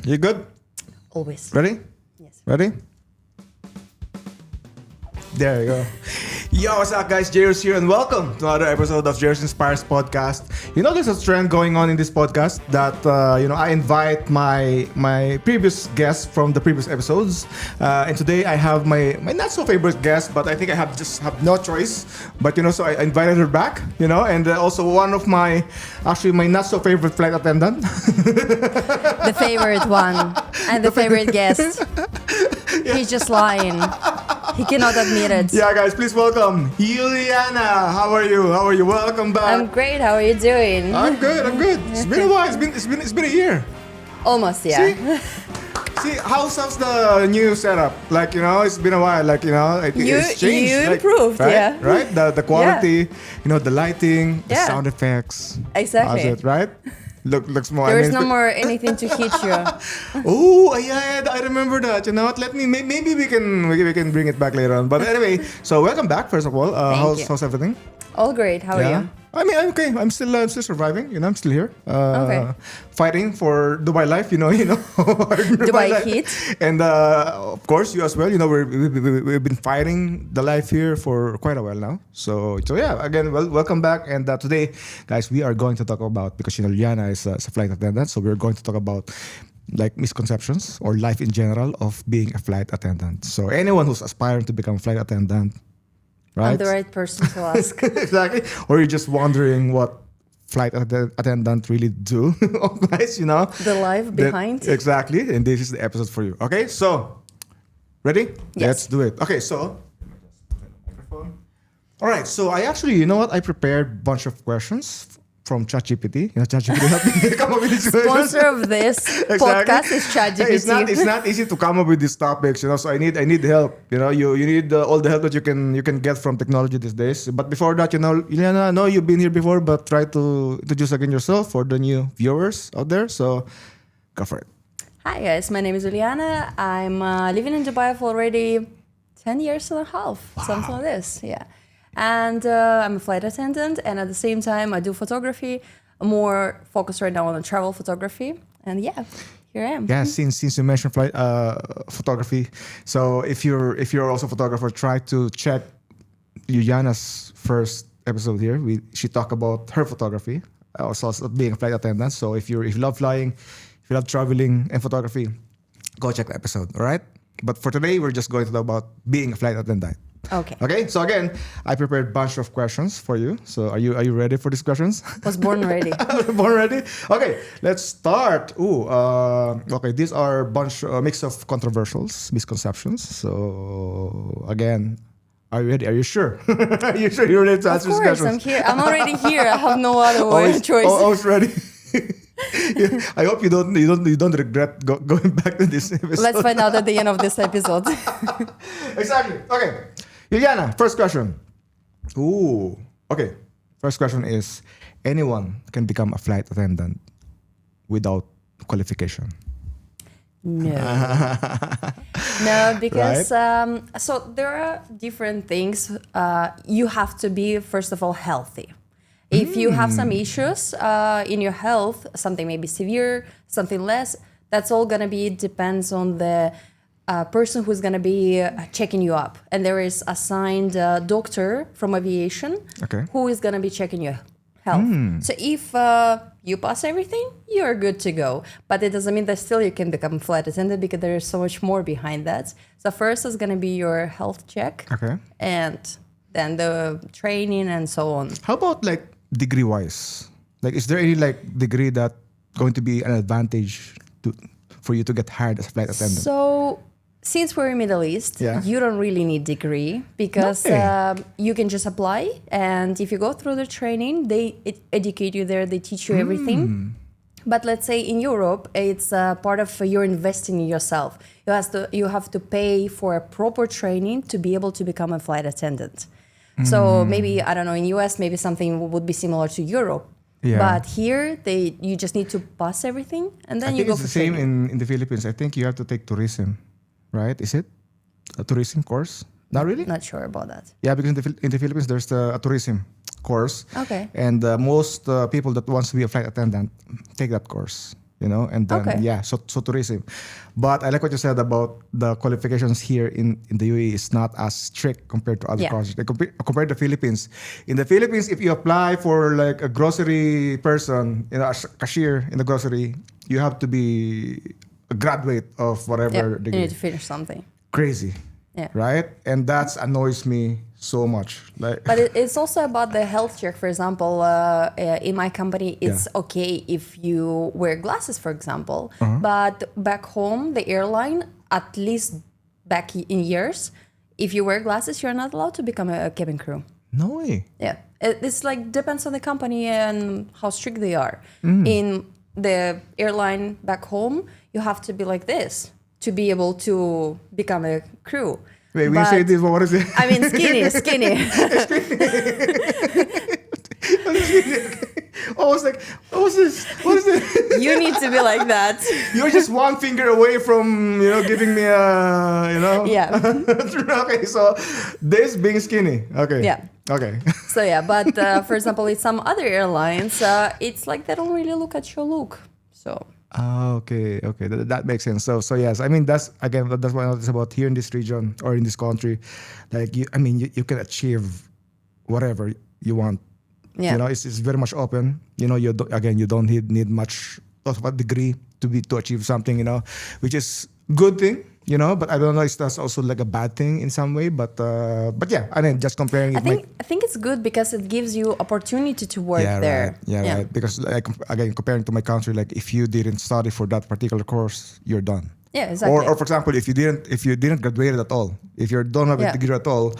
You good? Always. Ready? Yes. Ready? There you go. Yo, what's up, guys? Jruzz here, and welcome to another episode of Jruzz Inspires podcast. You know, there's a trend going on in this podcast that I invite my previous guests from the previous episodes, and today I have my not so favorite guest, but I think I have no choice. But so I invited her back. And also one of my not so favorite flight attendant. The favorite one and the favorite guest. Yeah. He's just lying. He cannot admit it. Yeah, guys, please welcome Uliana. How are you? Welcome back. I'm great. How are you doing? I'm good. It's been a while. It's been a year. Almost, yeah. See, how's the new setup? It's been a while. It's changed. You improved, right? yeah. Right? The quality, the lighting, the sound effects. Exactly. How's it, right? Looks more. There is no more anything to hit you. Oh yeah, I remember that. You know what? Maybe we can bring it back later on. But anyway, so welcome back. First of all, how's everything? All great. How are you? I mean, I'm okay. I'm still surviving. I'm still here. Okay. Fighting for Dubai life. Dubai heat. And of course, you as well. We've been fighting the life here for quite a while now. So yeah. Again, welcome back. And today, guys, we are going to talk about, because Uliana is a flight attendant. So we're going to talk about misconceptions or life in general of being a flight attendant. So anyone who's aspiring to become a flight attendant. Right? I'm the right person to ask. Exactly. Or you're just wondering what flight attendant really do. Guys, The life behind. Exactly. And this is the episode for you. Okay, so ready? Yes. Let's do it. Okay, so all right. So I actually, I prepared a bunch of questions from ChatGPT. ChatGPT helped me come up with these questions. Sponsor of this podcast is ChatGPT. It's not easy to come up with these topics, So I need help. You need all the help that you can get from technology these days. But before that, Uliana, I know you've been here before, but try to introduce again yourself for the new viewers out there. So go for it. Hi guys, my name is Uliana. I'm living in Dubai for already 10 years and a half, something like this. Yeah. And I'm a flight attendant, and at the same time I do photography. I'm more focused right now on the travel photography, and yeah, here I am. Yeah, since you mentioned flight photography, so if you're also a photographer, try to check Uliana's first episode here. She talked about her photography, also being a flight attendant. So if you love flying, if you love traveling and photography, go check the episode. All right. But for today, we're just going to talk about being a flight attendant. Okay. So again, I prepared a bunch of questions for you. So are you ready for these questions? Was born ready. Born ready? Okay, let's start. Okay. These are a mix of controversials, misconceptions. So again, are you ready? Are you sure? Are you sure you're ready to answer these questions? Of course, I'm here. I'm already here. I have no other choice. Always ready. Yeah, I hope you don't regret going back to this episode. Let's find out at the end of this episode. Exactly. Okay. Uliana, first question. Okay. First question is, anyone can become a flight attendant without qualification? No. No, because so there are different things. You have to be, first of all, healthy. If you have some issues in your health, something maybe severe, something less, that's all gonna be depends on the person who's gonna be checking you up. And there is assigned doctor from Aviation who is gonna be checking your health. So if you pass everything, you're good to go. But it doesn't mean that still you can become a flight attendant, because there is so much more behind that. So first is gonna be your health check, and then the training and so on. How about degree wise? Is there any degree that going to be an advantage for you to get hired as a flight attendant? So since we're in Middle East, you don't really need degree, because you can just apply, and if you go through the training, they educate you there, they teach you everything. But let's say in Europe, it's part of you're investing in yourself. You have to pay for a proper training to be able to become a flight attendant. So maybe, I don't know, in US, maybe something would be similar to Europe. Yeah. But here, you just need to pass everything, and then you go for training. I think it's the same in the Philippines. I think you have to take tourism, right? Is it a tourism course? Not really? Not sure about that. Yeah, because in the Philippines, there's a tourism course. Okay. And most people that wants to be a flight attendant take that course. and then so tourism. But I like what you said about the qualifications here in the UAE is not as strict compared to other countries. Like compared to the Philippines. In the Philippines, if you apply for like a grocery person, a cashier in the grocery, you have to be a graduate of whatever degree. You need to finish something. Crazy. Yeah. Right? And that annoys me so much. But it's also about the health check. For example, in my company, it's okay if you wear glasses, for example. But back home, the airline, at least back in years, if you wear glasses, you're not allowed to become a cabin crew. No way. Yeah. It's like depends on the company and how strict they are. In the airline back home, you have to be like this to be able to become a crew. Wait, when you say this, what is it? I mean, skinny. I was like, what is this? You need to be like that. You're just one finger away from, giving me a, Yeah. Okay, so this being skinny. Okay. Yeah. Okay. So but for example, in some other airlines, it's like they don't really look at your look. So. Okay. That makes sense. So yes, I mean that's what I noticed about here in this region or in this country. Like you can achieve whatever you want. Yeah. It's very much open. You don't need much of a degree to achieve something. Which is good thing. But I don't know if that's also like a bad thing in some way. But yeah, I mean, just comparing it. I think it's good because it gives you opportunity to work there. Right. Because like again, comparing to my country, like if you didn't study for that particular course, you're done. Yeah, exactly. Or for example, if you didn't graduate at all, if you don't have a degree at all,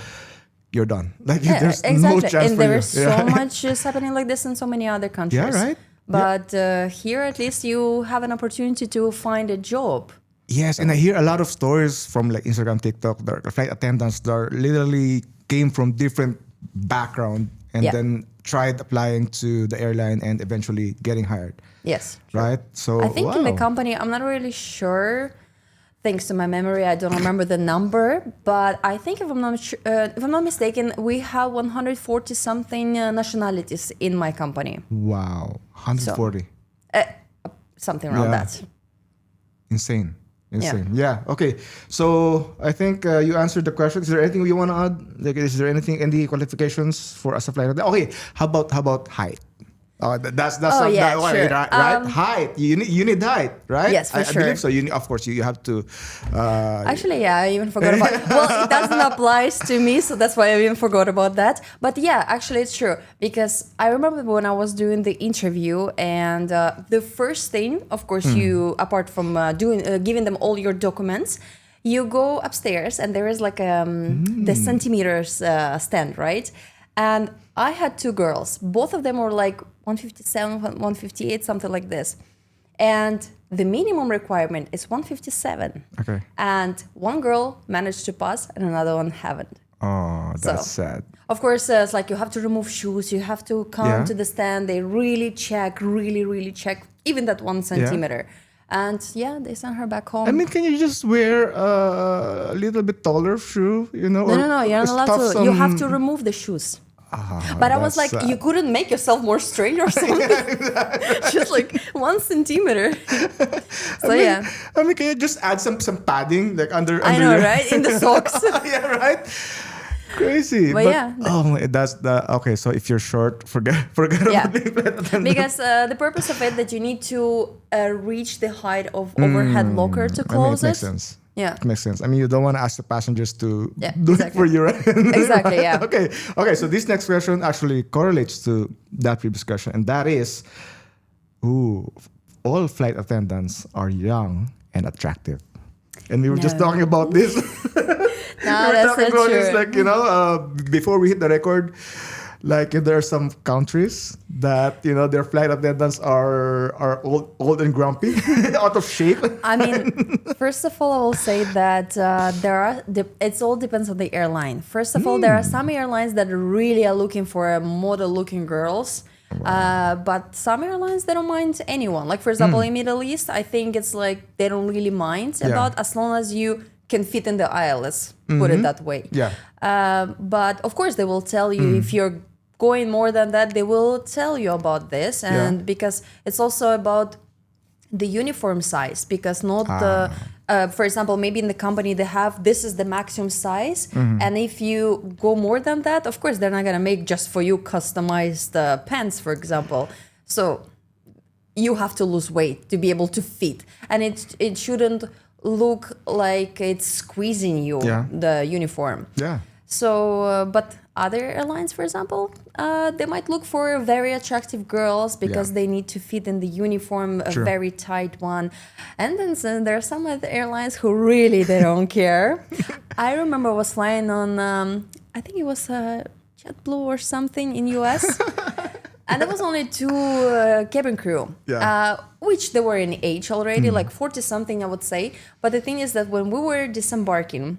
you're done. Like there's no chance and for there you. is so much is happening like this in so many other countries. Yeah, right. But here, at least, you have an opportunity to find a job. Yes, and I hear a lot of stories from like Instagram, TikTok, the flight attendants that literally came from different background and then tried applying to the airline and eventually getting hired. Yes. True. Right? So I think in the company, I'm not really sure. Thanks to my memory, I don't remember the number, but I think if I'm not mistaken, we have 140 something nationalities in my company. Wow, 140. Something around that. Insane. Yeah. Okay. So I think you answered the question. Is there anything you want to add? Like, is there any qualifications for as a flight attendant? Okay. How about height? That's sure. right? Height. You need height, right? Yes, for sure. I believe so. Of course, you have to. Actually, I even forgot about it. Well, it doesn't apply to me, so that's why I even forgot about that. But yeah, actually, it's true. Because I remember when I was doing the interview, and the first thing, of course, you, apart from giving them all your documents, you go upstairs, and there is like the centimeters stand, right? And I had two girls. Both of them were like 157, 158, something like this. And the minimum requirement is 157. Okay. And one girl managed to pass and another one haven't. Oh, that's sad. Of course, it's like you have to remove shoes. You have to come to the stand. They really check, really check, even that 1 centimeter. And they sent her back home. I mean, can you just wear a little bit taller shoe, No, you're not allowed to. You have to remove the shoes. But I was like, you couldn't make yourself more straight or something. Just like 1 centimeter. I mean, can you just add some padding like under? I know, right? In the socks. Yeah, right. Crazy. But that's the okay. So if you're short, forget about the because the purpose of it that you need to reach the height of overhead locker to close it. Makes sense. Yeah, it makes sense. I mean, you don't want to ask the passengers to do it for you, right? Exactly. Yeah. Okay. So this next question actually correlates to that previous question, and that is, all flight attendants are young and attractive. And we were just talking about this. That's not true. This, like, before we hit the record, like there are some countries that their flight attendants are old and grumpy, out of shape. I mean, first of all, I will say that it all depends on the airline. First of all, there are some airlines that really are looking for model-looking girls. Wow. But some airlines, they don't mind anyone. Like, for example, in Middle East, I think it's like they don't really mind about as long as you can fit in the aisle, let's put it that way. Yeah. But of course, they will tell you if you're going more than that, they will tell you about this. And because it's also about the uniform size, because not the, for example, maybe in the company they have, this is the maximum size. And if you go more than that, of course, they're not going to make just for you customized pants, for example. So you have to lose weight to be able to fit. And it shouldn't look like it's squeezing you, the uniform. Yeah. So, but other airlines, for example, they might look for very attractive girls because they need to fit in the uniform, a very tight one. And then there are some other airlines who really, they don't care. I remember I was flying on, I think it was JetBlue or something in US. And there was only 2 cabin crew, which they were in age already, like 40 something, I would say. But the thing is that when we were disembarking,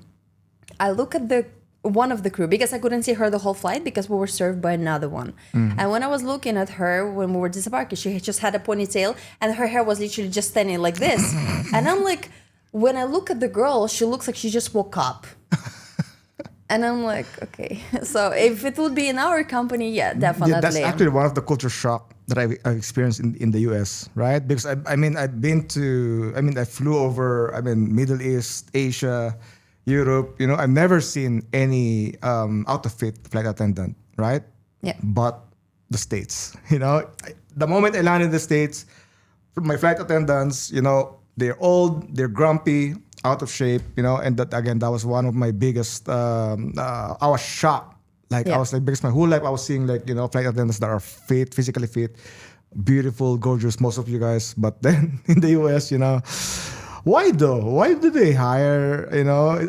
I look at the one of the crew, because I couldn't see her the whole flight because we were served by another one. And when I was looking at her when we were disembarking, she just had a ponytail and her hair was literally just standing like this. And I'm like, when I look at the girl, she looks like she just woke up. And I'm like, okay. So if it would be in our company, definitely. Yeah, that's actually one of the culture shock that I experienced in the US, right? Because I flew over, Middle East, Asia, Europe, I've never seen any out-of-fit flight attendant, right? Yeah. But the States, the moment I landed in the States, my flight attendants, they're old, they're grumpy, out of shape, and that was one of my biggest, I was shocked. I was like, because my whole life I was seeing flight attendants that are fit, physically fit, beautiful, gorgeous, most of you guys. But then in the US, why though? Why do they hire?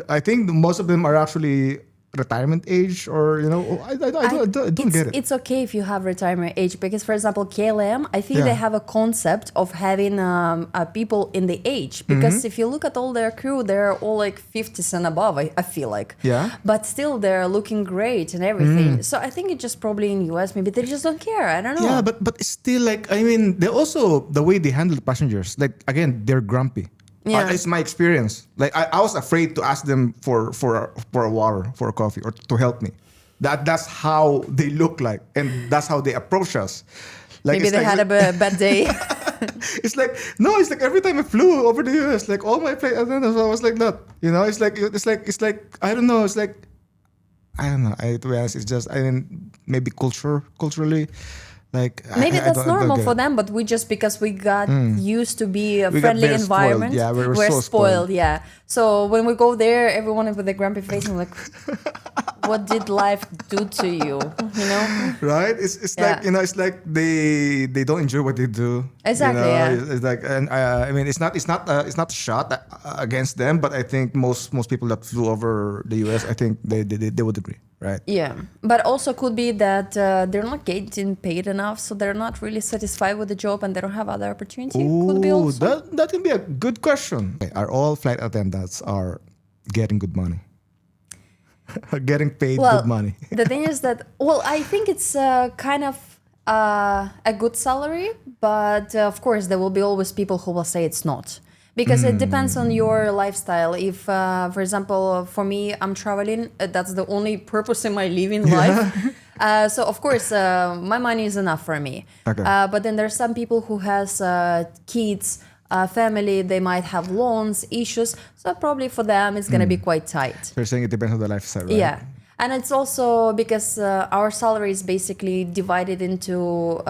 I think most of them are actually retirement age, or I don't get it. It's okay if you have retirement age, because for example KLM, I think they have a concept of having people in the age, because if you look at all their crew, they're all like 50s and above, I feel like. But still they're looking great and everything. So I think it's just probably in US maybe they just don't care, I don't know. Yeah, but it's still they also, the way they handle the passengers, again, they're grumpy. Yeah. It's my experience. I was afraid to ask them for a water, for a coffee, or to help me. That's how they look like, and that's how they approach us. Maybe they had a bad day. It's like every time I flew over the US, all my flight attendants, I was like that. It's like I don't know. It's like I don't know. To be honest, it's just maybe culturally. Maybe that's normal for them, but we just, because we got used to be a friendly environment, we're so spoiled. Yeah. So when we go there, everyone with a grumpy face, and like, what did life do to you? Right? It's like it's like they don't enjoy what they do. Exactly. Yeah. It's like, and it's not a shot against them, but I think most people that flew over the US, I think they would agree. Right. Yeah, but also could be that they're not getting paid enough, so they're not really satisfied with the job, and they don't have other opportunity. Could be also. That can be a good question. Are all flight attendants are getting good money? Getting paid good money? The thing is that, I think it's kind of a good salary, but of course there will be always people who will say it's not. Because it depends on your lifestyle. If, for example, for me, I'm traveling. That's the only purpose in my living life. So, of course, my money is enough for me. Okay. But then there's some people who has kids, family. They might have loans, issues. So probably for them, it's going to be quite tight. You're saying it depends on the lifestyle, right? Yeah. And it's also because our salary is basically divided into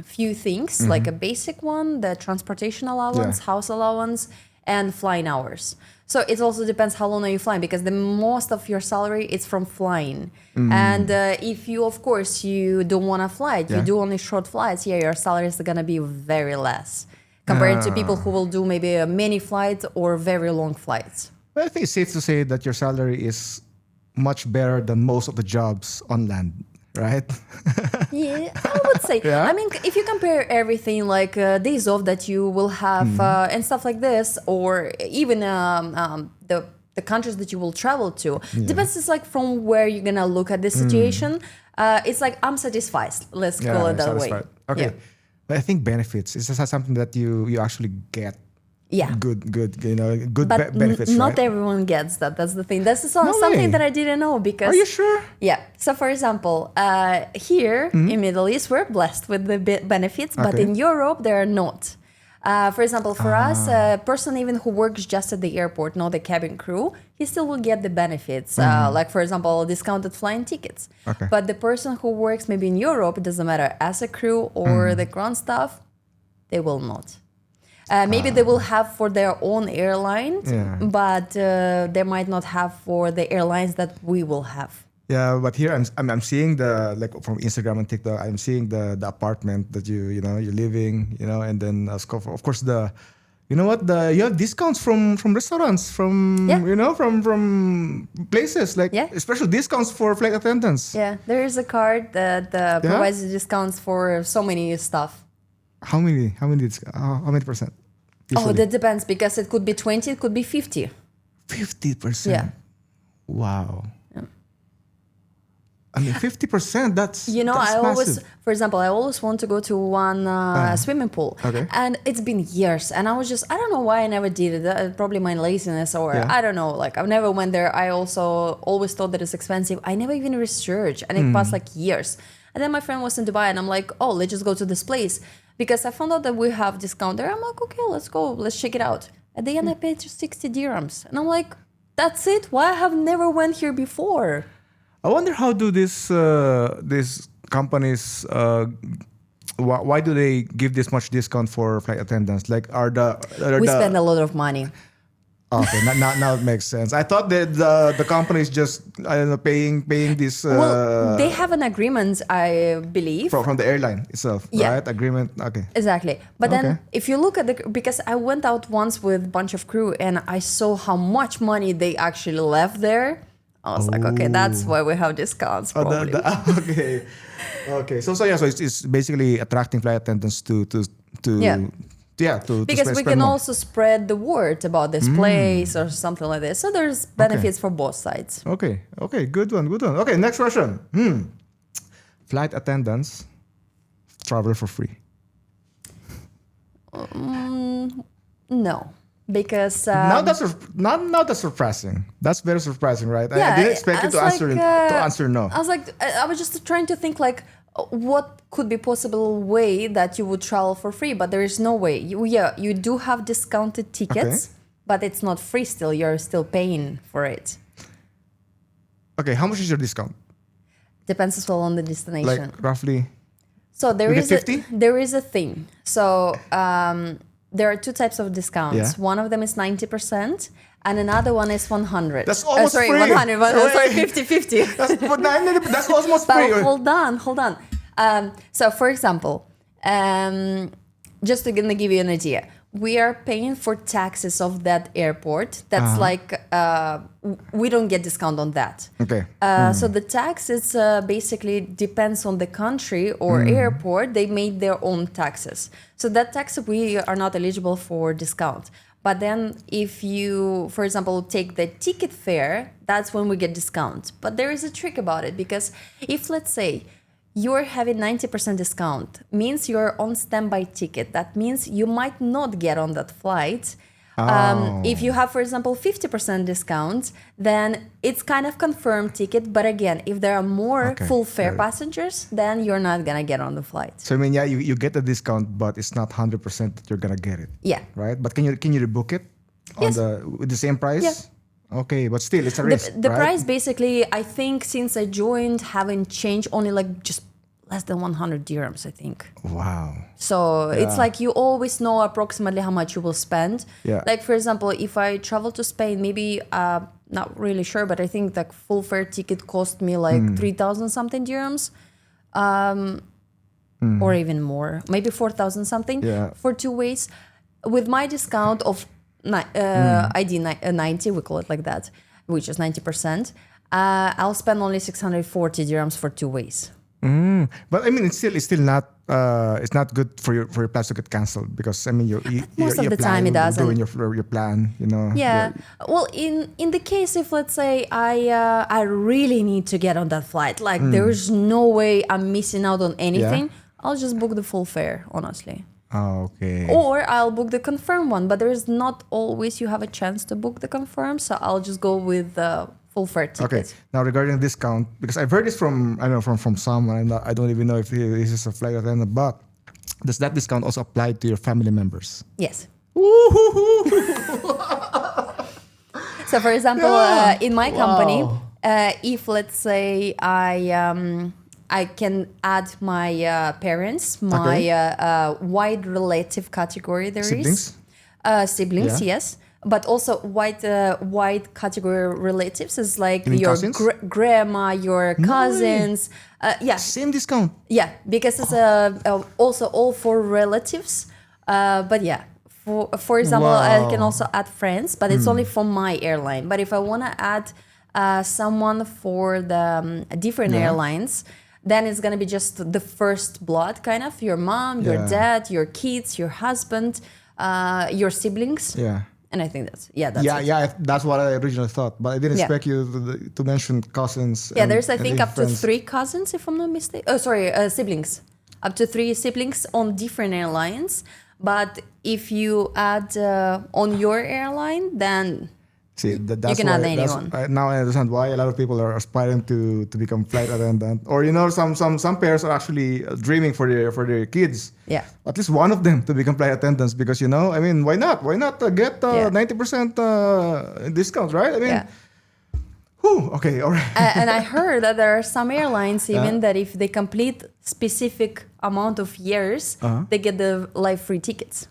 few things, like a basic one, the transportation allowance, house allowance, and flying hours. So it also depends how long are you flying, because the most of your salary is from flying. And if you, of course, you don't want to fly, you do only short flights, your salary is going to be very less compared to people who will do maybe many flights or very long flights. Well, I think it's safe to say that your salary is much better than most of the jobs on land, right? Yeah, I would say. I mean, if you compare everything, like days off that you will have and stuff like this, or even the countries that you will travel to, depends. It's like from where you're gonna look at the situation. It's like I'm satisfied. Let's call it that way. Okay, but I think benefits is just something that you actually get. Yeah. Good, benefits, not right? everyone gets that. That's the thing. This is something that I didn't know, because... Are you sure? Yeah. So, for example, here in Middle East, we're blessed with the benefits, but in Europe, they are not. For example, for us, a person even who works just at the airport, not the cabin crew, he still will get the benefits. Like, for example, discounted flying tickets. Okay. But the person who works maybe in Europe, it doesn't matter, as a crew or the ground staff, they will not. Maybe they will have for their own airline, but they might not have for the airlines that we will have. Yeah, but here I'm seeing the, like, from Instagram and TikTok, I'm seeing the apartment that you're living, and then of course you have discounts from restaurants, from from places, like special discounts for flight attendants. Yeah, there is a card that provides discounts for so many stuff. How many percent? Usually? Oh, that depends, because it could be 20, it could be 50. 50%. Yeah. Wow. I mean, 50%, that's I always, massive. for example, I always want to go to one swimming pool. Okay. And it's been years. And I was just, I don't know why I never did it. Probably my laziness, or I don't know. Like, I never went there. I also always thought that it's expensive. I never even researched. And it passed like years. And then my friend was in Dubai, and I'm like, oh, let's just go to this place. Because I found out that we have discount there. I'm like, okay, let's go. Let's check it out. At the end, I paid just 60 dirhams. And I'm like, that's it? Why I have never went here before? I wonder how do these companies, why do they give this much discount for flight attendants? Like, we spend a lot of money. Okay, now it makes sense. I thought that the company is just, I don't know, paying this. Well, they have an agreement, I believe, from the airline itself, right? Agreement. Okay. Exactly. But then, if you look at because I went out once with a bunch of crew and I saw how much money they actually left there. I was like, okay, that's why we have discounts. Probably. Okay. So it's basically attracting flight attendants to because we can also spread the word about this place or something like this. So there's benefits for both sides. Okay. Good one. Okay, next question. Flight attendants travel for free? No. Because now that's surprising. That's very surprising, right? Yeah, I didn't expect you to answer no. I was like, I was just trying to think like, what could be possible way that you would travel for free, but there is no way. You do have discounted tickets, but it's not free still. You're still paying for it. Okay, how much is your discount? Depends as well on the destination. Like roughly. So there is 50? There is a thing. So there are two types of discounts. One of them is 90%. And another one is 100. That's almost free. 100. Sorry, 50-50. That's almost free. But hold on. So, for example, just to give you an idea, we are paying for taxes of that airport. That's like, we don't get discount on that. Okay. So the tax is basically depends on the country or airport. They made their own taxes. So that tax, we are not eligible for discount. But then if you, for example, take the ticket fare, that's when we get discount. But there is a trick about it, because if, let's say, you're having 90% discount, means you're on standby ticket. That means you might not get on that flight. If you have, for example, 50% discount, then it's kind of confirmed ticket. But again, if there are more full fare passengers, then you're not going to get on the flight. So, I mean, you get the discount, but it's not 100% that you're going to get it. Yeah. Right? But can you rebook it with the same price? Yeah. Okay, but still, it's a risk, The right? price, basically, I think since I joined, haven't changed, only like just less than 100 dirhams, I think. Wow. So it's like you always know approximately how much you will spend. Yeah. Like, for example, if I travel to Spain, maybe, not really sure, but I think that full fare ticket cost me like 3,000 something dirhams. Or even more, maybe 4,000 something for 2 ways. With my discount of ID 90, we call it like that, which is 90%, I'll spend only 640 dirhams for 2 ways. But I mean, it's still not it's not good for your plans to get canceled, because I mean most of the time it doesn't. Doing your plan, Yeah. Well, in the case if, let's say, I really need to get on that flight, like there is no way I'm missing out on anything, I'll just book the full fare, honestly. Oh, okay. Or I'll book the confirmed one, but there is not always you have a chance to book the confirmed, so I'll just go with the full fare ticket. Okay. Now regarding discount, because I've heard this from someone, I don't even know if this is a flight attendant, but Does that discount also apply to your family members? Yes. So, for example, in my company, if let's say I can add my parents, my wide relative category Siblings? Siblings, yes. But also wide category relatives is like You mean your cousins? grandma, your cousins. Yeah, Same discount. yeah, because it's also all for relatives. But yeah, for example, I can also add friends, but it's only for my airline. But if I want to add someone for the different airlines, then it's gonna be just the first blood, kind of your mom, your dad, your kids, your husband, your siblings. Yeah. And I think that's it. That's what I originally thought, but I didn't expect you to mention cousins. Yeah, there's I and think even up to friends. 3 cousins, if I'm not mistaken. Oh, sorry, siblings. Up to 3 siblings on different airlines. But if you add on your airline, then See, that's can why, add anyone. now I understand why a lot of people are aspiring to become flight attendant, or some parents are actually dreaming for their kids. Yeah. At least one of them to become flight attendants, because I mean, why not? Why not get 90% discount, right? I mean, Yeah. Okay, all right. And I heard that there are some airlines even that if they complete specific amount of years, they get the life free tickets.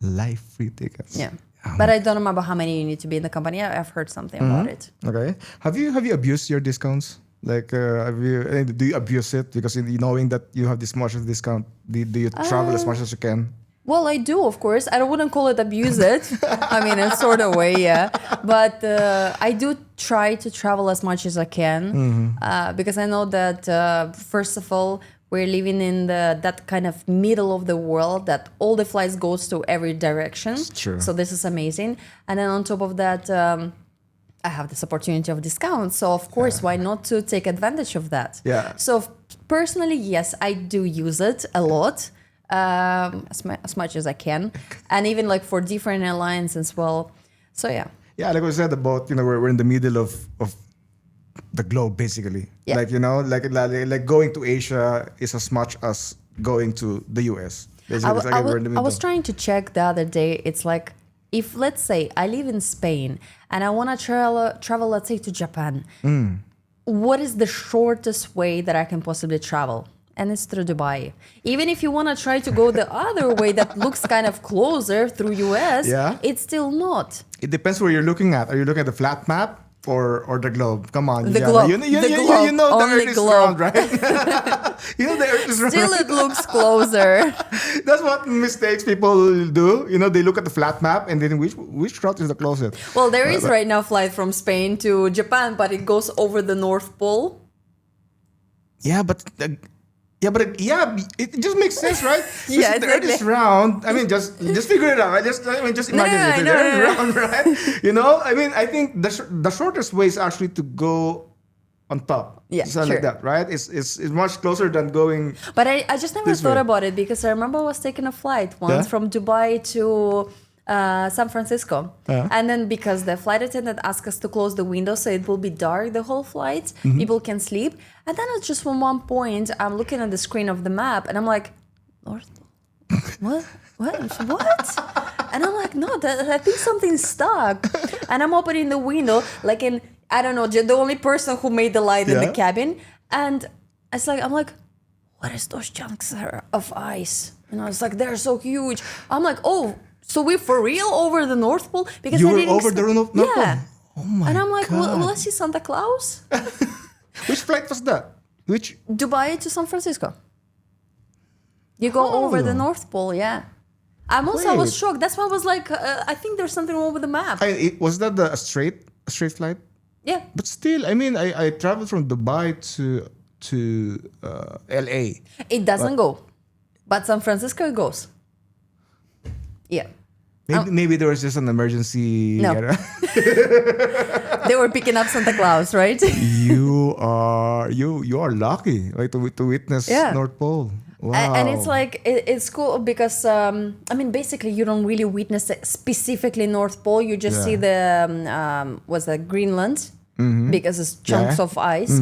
Life free tickets. Yeah. But I don't remember how many you need to be in the company. I've heard something about it. Okay. Have you abused your discounts? Like, do you abuse it because knowing that you have this much of discount? Do you travel as much as you can? Well, I do, of course. I wouldn't call it abuse it. I mean, in a sort of way, yeah. But I do try to travel as much as I can because I know that, first of all, we're living in that kind of middle of the world that all the flights goes to every direction. It's true. So this is amazing. And then on top of that, I have this opportunity of discount. So of course, why not to take advantage of that? Yeah. So personally, yes, I do use it a lot. As much as I can, and even like for different airlines as well. So yeah. Yeah, like I said about we're in the middle of the globe basically. Yeah. Like going to Asia is as much as going to the US. Basically, it's like we're in the I middle. was trying to check the other day. It's like if let's say I live in Spain and I want to travel, let's say to Japan. What is the shortest way that I can possibly travel? And it's through Dubai. Even if you want to try to go the other way that looks kind of closer through US, it's still not. It depends where you're looking at. Are you looking at the flat map or the globe? Come on, The Uliana. globe. You The know the only Earth is globe. round, right? You know the Earth is round. Still, it looks closer. That's what mistakes people do. They look at the flat map and then which route is the closest. Well, there is right now flight from Spain to Japan, but it goes over the North Pole. Yeah, but it just makes sense, right? Yeah, the Earth is round. I mean, just figure it out. Right? Just imagine it. The Earth is round, right? I mean, I think the shortest way is actually to go on top. Yeah, something sure. like that, right? It's much closer than going. But I just never This thought way. about it because I remember I was taking a flight once from Dubai to San Francisco. And then because the flight attendant asked us to close the window so it will be dark the whole flight, people can sleep. And then it's just from one point, I'm looking at the screen of the map and I'm like, North Pole? What? And I'm like, no, I think something's stuck. And I'm opening the window, like I don't know, the only person who made the light in the cabin. And I'm like, what is those chunks of ice? And I was like, they're so huge. I'm like, oh, so we're for real over the North Pole? Because You I were didn't over the North Pole? Yeah. Oh my And I'm like, God. will I see Santa Claus? Which flight was that? Which? Dubai to San Francisco. You go over the North Pole, yeah. I was Wait. shocked. That's why I was like, I think there's something wrong with the map. Was that a straight flight? Yeah. But still, I mean, I traveled from Dubai to LA. It doesn't go. But San Francisco, it goes. Yeah. Maybe there was just an emergency. No. They were picking up Santa Claus, right? You are lucky, right, to witness North Pole. Wow. And it's like it's cool because basically you don't really witness it specifically North Pole. You just see the was that Greenland because it's chunks of ice.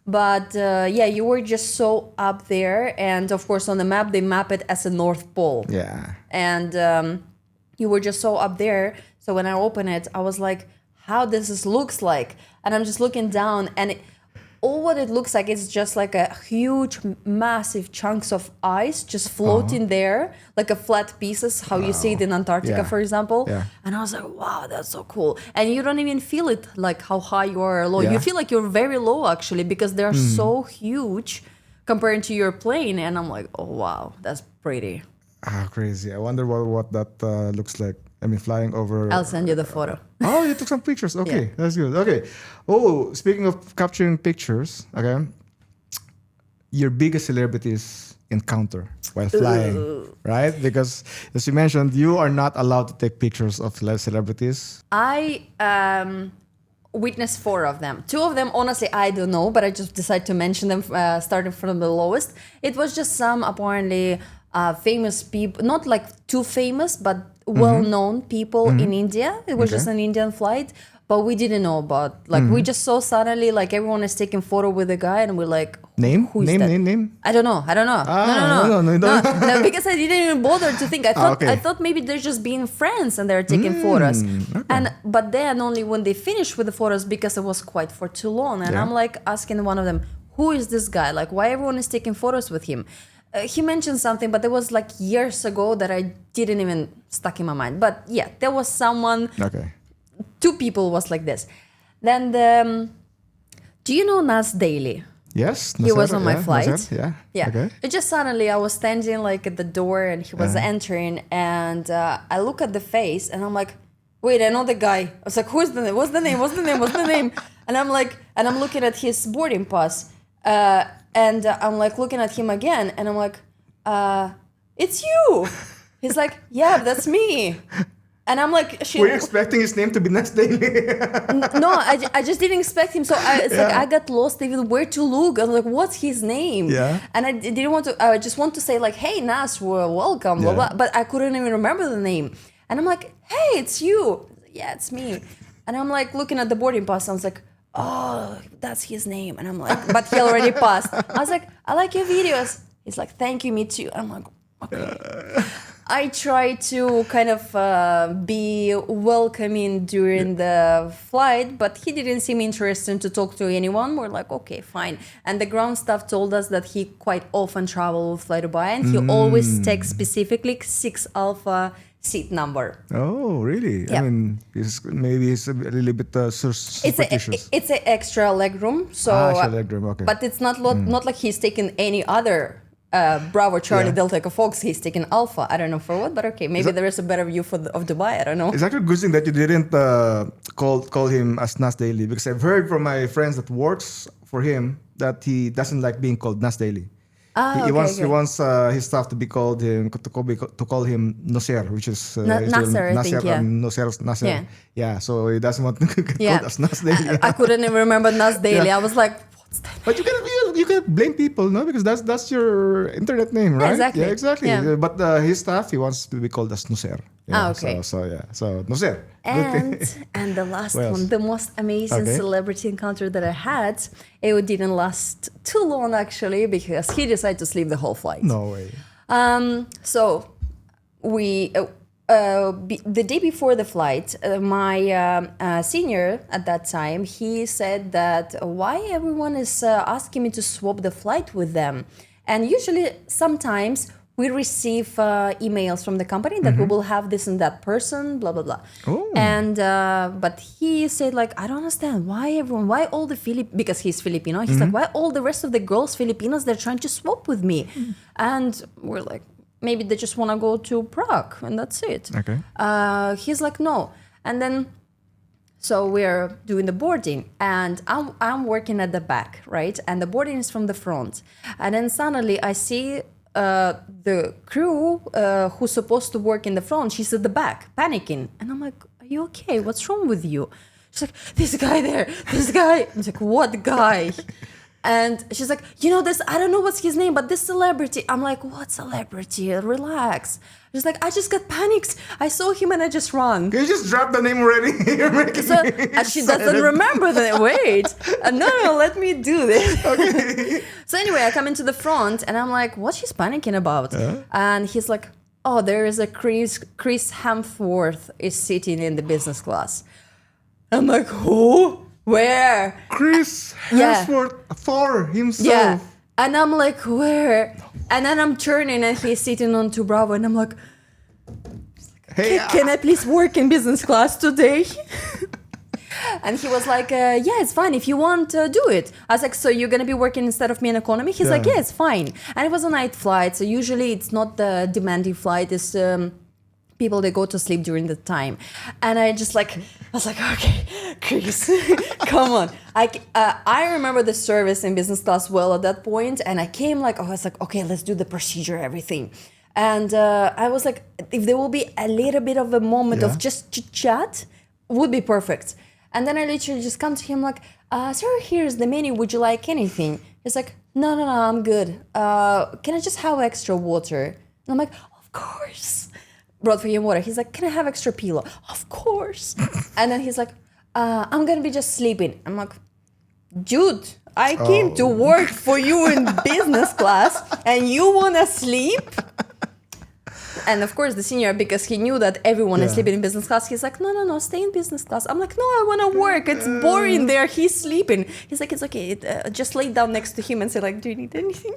But yeah, you were just so up there. And of course, on the map, they map it as a North Pole. Yeah. And you were just so up there. So when I opened it, I was like, how does this looks like? And I'm just looking down, and all what it looks like is just like a huge, massive chunks of ice just floating there, like a flat pieces, how you see it in Antarctica, for example. Yeah. And I was like, wow, that's so cool. And you don't even feel it like how high you are or low. Yeah. You feel like you're very low actually, because they're so huge compared to your plane. And I'm like, oh wow, that's pretty. Ah, crazy. I wonder what that looks like. I mean, flying over. I'll send you the photo. Oh, you took some pictures. Okay, Yeah. that's good. Okay. Oh, speaking of capturing pictures, okay. Your biggest celebrities encounter while flying, right? Because as you mentioned, you are not allowed to take pictures of celebrities. I witnessed 4 of them. 2 of them, honestly, I don't know, but I just decided to mention them starting from the lowest. It was just some apparently famous people, not like too famous, but well-known people in India. It was just an Indian flight, but we didn't know about. Like we just saw suddenly, like everyone is taking photo with a guy, and we're like, who's that? Name. I don't know. No, because I didn't even bother to think. I thought maybe they're just being friends and they're taking photos. Okay. But then only when they finished with the photos, because it was quite for too long. And I'm like asking one of them, who is this guy? Like, why everyone is taking photos with him? He mentioned something, but it was like years ago that I didn't even stuck in my mind. But yeah, there was someone. Okay. 2 people was like this. Then do you know Nas Daily? Yes. He was on my flight. Yeah. Yeah. Okay. It just suddenly I was standing like at the door and he was entering, and I look at the face and I'm like, wait, I know the guy. I was like, who's the name? What's the name? What's the name? What's the name? And I'm like, and I'm looking at his boarding pass. And I'm like looking at him again, and I'm like, it's you. He's like, yeah, that's me. And I'm like, were you expecting his name to be Nas Daily? No, I just didn't expect him. So like I got lost even where to look. I was like, what's his name? Yeah. And I didn't want to, I just want to say like, hey, Nas, welcome, blah, blah. But I couldn't even remember the name. And I'm like, hey, it's you. Yeah, it's me. And I'm like looking at the boarding pass. I was like, oh, that's his name. And I'm like, but he already passed. I was like, I like your videos. He's like, thank you, me too. I'm like, okay. I try to kind of be welcoming during the flight, but he didn't seem interested to talk to anyone. We're like, okay, fine. And the ground staff told us that he quite often travels with Fly Dubai, and he always takes specifically 6 Alpha seat number. Oh, really? Yeah. I mean, maybe he's a little bit superstitious. It's an extra leg room, so extra leg room, okay. but it's not like he's taking any other Bravo, Charlie, Delta, Echo, Fox. He's taking Alpha. I don't know for what, but okay, maybe there is a better view of Dubai. I don't know. It's actually a good thing that you didn't call him as Nas Daily, because I've heard from my friends that works for him that he doesn't like being called Nas Daily. He wants his staff to be called him to call him Noser, which is Nasser, I think, yeah. Nasser. Yeah, so he doesn't want to get called as Nas Daily. I couldn't even remember Nas Daily. I was like, what's that? But you can blame people, no? Because that's your internet name, right? Exactly. Yeah, exactly. Yeah. But his staff, he wants to be called as Noser. Yeah, okay. So Noser. And the last one, the most amazing celebrity encounter that I had, it didn't last too long actually, because he decided to sleep the whole flight. No way. So we the day before the flight, my senior at that time, he said that why everyone is asking me to swap the flight with them, and usually sometimes we receive emails from the company that we will have this and that person, blah, blah, blah. Oh. And, but he said like, I don't understand why all the because he's Filipino, he's like, why all the rest of the girls, Filipinos, they're trying to swap with me. And we're like, maybe they just want to go to Prague and that's it. Okay. He's like, no. And then, so we're doing the boarding and I'm working at the back, right? And the boarding is from the front. And then suddenly I see the crew who's supposed to work in the front, she's at the back panicking, and I'm like, are you okay? What's wrong with you? She's like, this guy there, this guy. I was like, what guy? And she's like, this, I don't know what's his name, but this celebrity. I'm like, what celebrity? Relax. She's like, I just got panicked. I saw him and I just ran. You just dropped the name already. You're making So, me and she excited. doesn't remember that. Wait. No, let me do this. Okay. So anyway, I come into the front and I'm like, what she's panicking about? And he's like, oh, there is a Chris Hemsworth is sitting in the business class. I'm like, who? Where? Chris Yeah. Hemsworth, Thor himself. Yeah. And I'm like, where? And then I'm turning and he's sitting on to Bravo and I'm like, Hey, can I please work in business class today? And he was like, yeah, it's fine. If you want, do it. I was like, so you're going to be working instead of me in economy? He's like, yeah, it's fine. And it was a night flight. So usually it's not the demanding flight. It's people, they go to sleep during the time. And I was like, okay, Chris, come on. I remember the service in business class well at that point. And I came like, I was like, okay, let's do the procedure, everything. And I was like, if there will be a little bit of a moment of just chit chat, would be perfect. And then I literally just come to him like, sir, here's the menu. Would you like anything? He's like, no, I'm good. Can I just have extra water? And I'm like, of course. Brought for him water. He's like, can I have extra pillow? Of course. And then he's like, I'm going to be just sleeping. I'm like, dude, I came to work for you in business class and you want to sleep? And of course, the senior, because he knew that everyone is sleeping in business class, he's like, no, stay in business class. I'm like, no, I want to work. It's boring there. He's sleeping. He's like, it's okay. Just lay down next to him and say, like, do you need anything?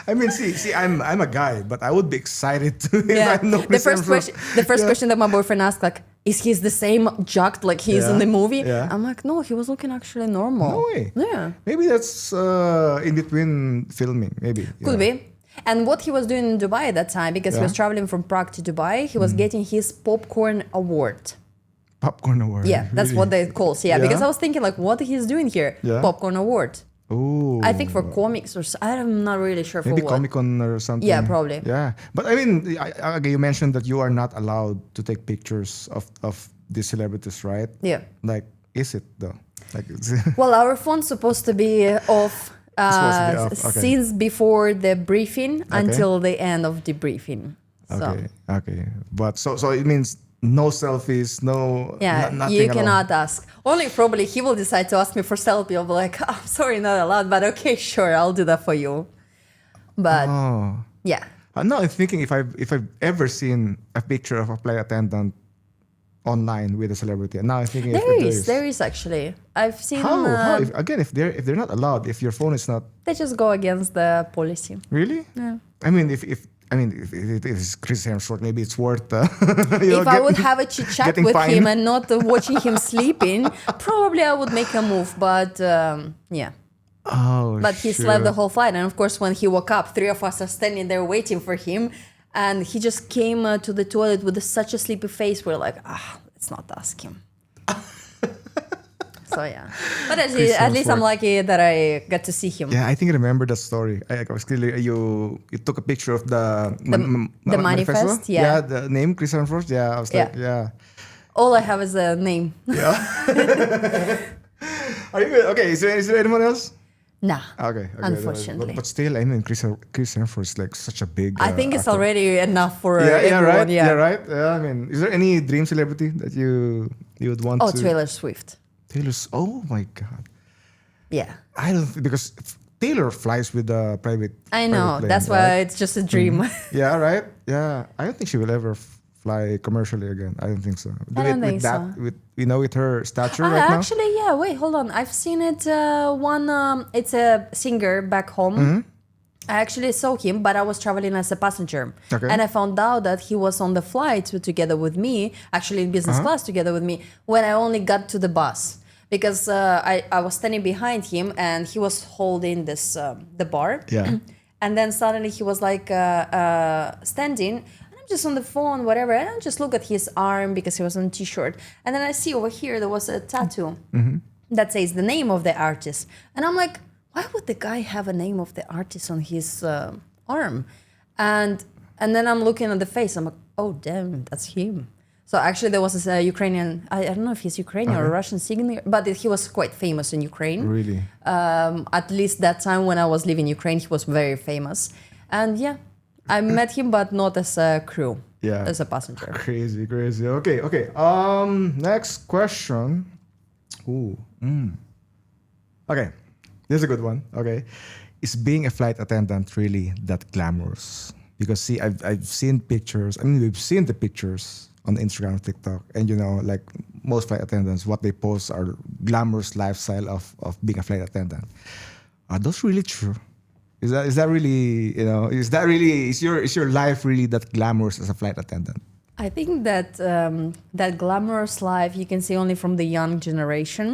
I mean, see, I'm a guy, but I would be excited to. Yeah. I know The first question that my boyfriend asked, like, is he the same jacked like he's in the movie? Yeah. I'm like, no, he was looking actually normal. No way. Yeah. Maybe that's in between filming. Maybe. Could be. And what he was doing in Dubai at that time, because he was traveling from Prague to Dubai, he was getting his popcorn award. Popcorn award. Yeah, that's really? what they call. So, because I was thinking, like, what he's doing here? Yeah. Popcorn award. Ooh. I think for comics or I'm not really sure Maybe for what. Comic-Con or something. Yeah, probably. Yeah, but I mean, you mentioned that you are not allowed to take pictures of these celebrities, right? Yeah. Like, is it though? Like, Well, our phone's supposed to be off. Okay. Since before the briefing until the end of the briefing. Okay. But so it means no selfies, no. Nothing you at all. cannot ask. Only probably he will decide to ask me for selfie. I'll be like, oh, I'm sorry, not allowed, but okay, sure, I'll do that for you. But yeah. No, I'm thinking if I've ever seen a picture of a flight attendant online with a celebrity, and now I'm thinking There is actually. I've seen. How? If they're not allowed, if your phone is not. They just go against the policy. Really? Yeah. I mean, if it is Chris Hemsworth, maybe it's worth. If I would have a chit chat with fined. him and not watching him sleeping, probably I would make a move. But yeah. Oh. But he slept the whole flight, and of course, when he woke up, 3 of us are standing there waiting for him, and he just came to the toilet with such a sleepy face. We're like, let's not ask him. So yeah, but at least I'm lucky that I got to see him. Yeah, I think I remember that story. I was clearly you took a picture of the manifest. Yeah, the name Chris Hemsworth. Yeah, I was like, yeah. All I have is a name. Yeah. Are you good? Okay, is there anyone else? Nah. Okay. Unfortunately. But still, I mean, Chris Hemsworth is like such a big. I think it's actor. already enough for everyone. Right. Yeah. Yeah, right. Yeah, I mean, is there any dream celebrity that you would want to? Taylor Swift. Oh my God. Yeah. I don't because Taylor flies with a private. I know. Plane, that's why it's just a dream. Yeah. Right. Yeah. I don't think she will ever fly commercially again. I don't think so. I don't think so. With her stature right now. Actually, yeah. Wait, hold on. I've seen it. It's a singer back home. Mm-hmm. I actually saw him, but I was traveling as a passenger. Okay. And I found out that he was on the flight together with me, actually in business class together with me, when I only got to the bus. Because I was standing behind him and he was holding this the bar. Yeah. And then suddenly he was like standing. And I'm just on the phone, whatever. And I just look at his arm because he was on a t-shirt. And then I see over here there was a tattoo that says the name of the artist. And I'm like, why would the guy have a name of the artist on his arm? And then I'm looking at the face. I'm like, oh, damn, that's him. So actually, there was a Ukrainian. I don't know if he's Ukrainian or Russian singer, but he was quite famous in Ukraine. Really? At least that time when I was living in Ukraine, he was very famous. And yeah, I met him, but not as a crew. Yeah. As a passenger. Crazy. Okay. Next question. Ooh. Okay. This is a good one. Okay. Is being a flight attendant really that glamorous? Because see, I've seen pictures. I mean, we've seen the pictures on Instagram, TikTok, and like most flight attendants, what they post are glamorous lifestyle of being a flight attendant. Are those really true? Is that really, is your life really that glamorous as a flight attendant? I think that that glamorous life you can see only from the young generation.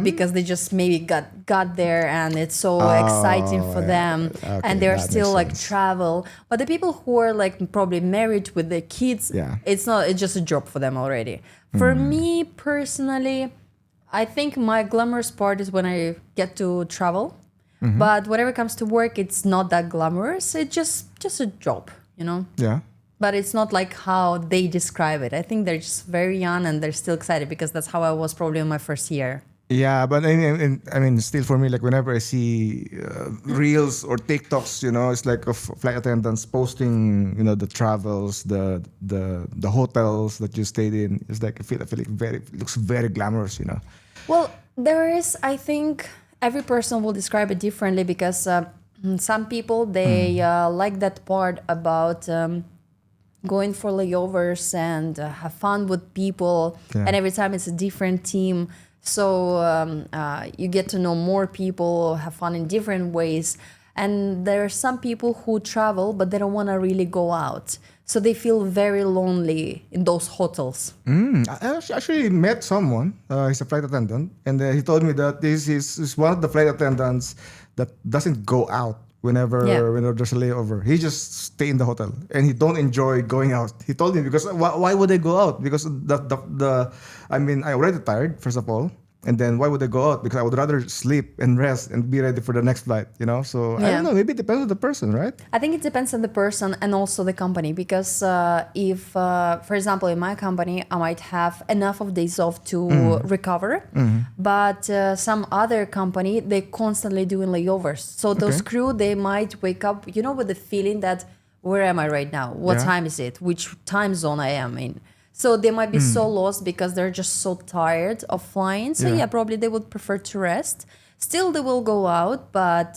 Because they just maybe got there and it's so exciting for them, Okay, and they're that still makes like sense. travel. But the people who are like probably married with their kids, it's just a job for them already. For me personally, I think my glamorous part is when I get to travel. But whenever it comes to work, it's not that glamorous. It's just a job, Yeah. But it's not like how they describe it. I think they're just very young and they're still excited because that's how I was probably in my first year. Yeah, but I mean, still for me, like whenever I see reels or TikToks, it's like of flight attendants posting, the travels, the hotels that you stayed in. It's like I feel like it looks very glamorous, Well, there is, I think, every person will describe it differently because some people they like that part about. Going for layovers and have fun with people, and every time it's a different team, so you get to know more people, have fun in different ways. And there are some people who travel but they don't want to really go out, so they feel very lonely in those hotels. I actually met someone. He's a flight attendant, and he told me that this is one of the flight attendants that doesn't go out whenever there's a layover. He just stay in the hotel, and he don't enjoy going out. He told me because why would I go out? Because I mean, I already tired first of all, and then why would I go out? Because I would rather sleep and rest and be ready for the next flight. So I don't know. Maybe it depends on the person, right? I think it depends on the person and also the company because if, for example, in my company, I might have enough of days off to recover, but some other company, they constantly doing layovers. So those crew, they might wake up, with the feeling that, where am I right now? What time is it? Which time zone I am in? So they might be so lost because they're just so tired of flying. So probably they would prefer to rest. Still, they will go out, but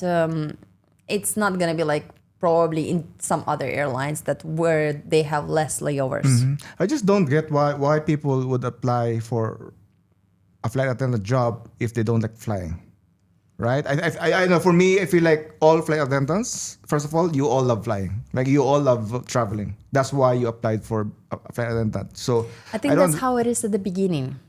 it's not going to be like probably in some other airlines where they have less layovers. I just don't get why people would apply for a flight attendant job if they don't like flying. Right? I know for me, I feel like all flight attendants, first of all, you all love flying. Like you all love traveling. That's why you applied for a flight attendant. So I think that's how it is at the beginning.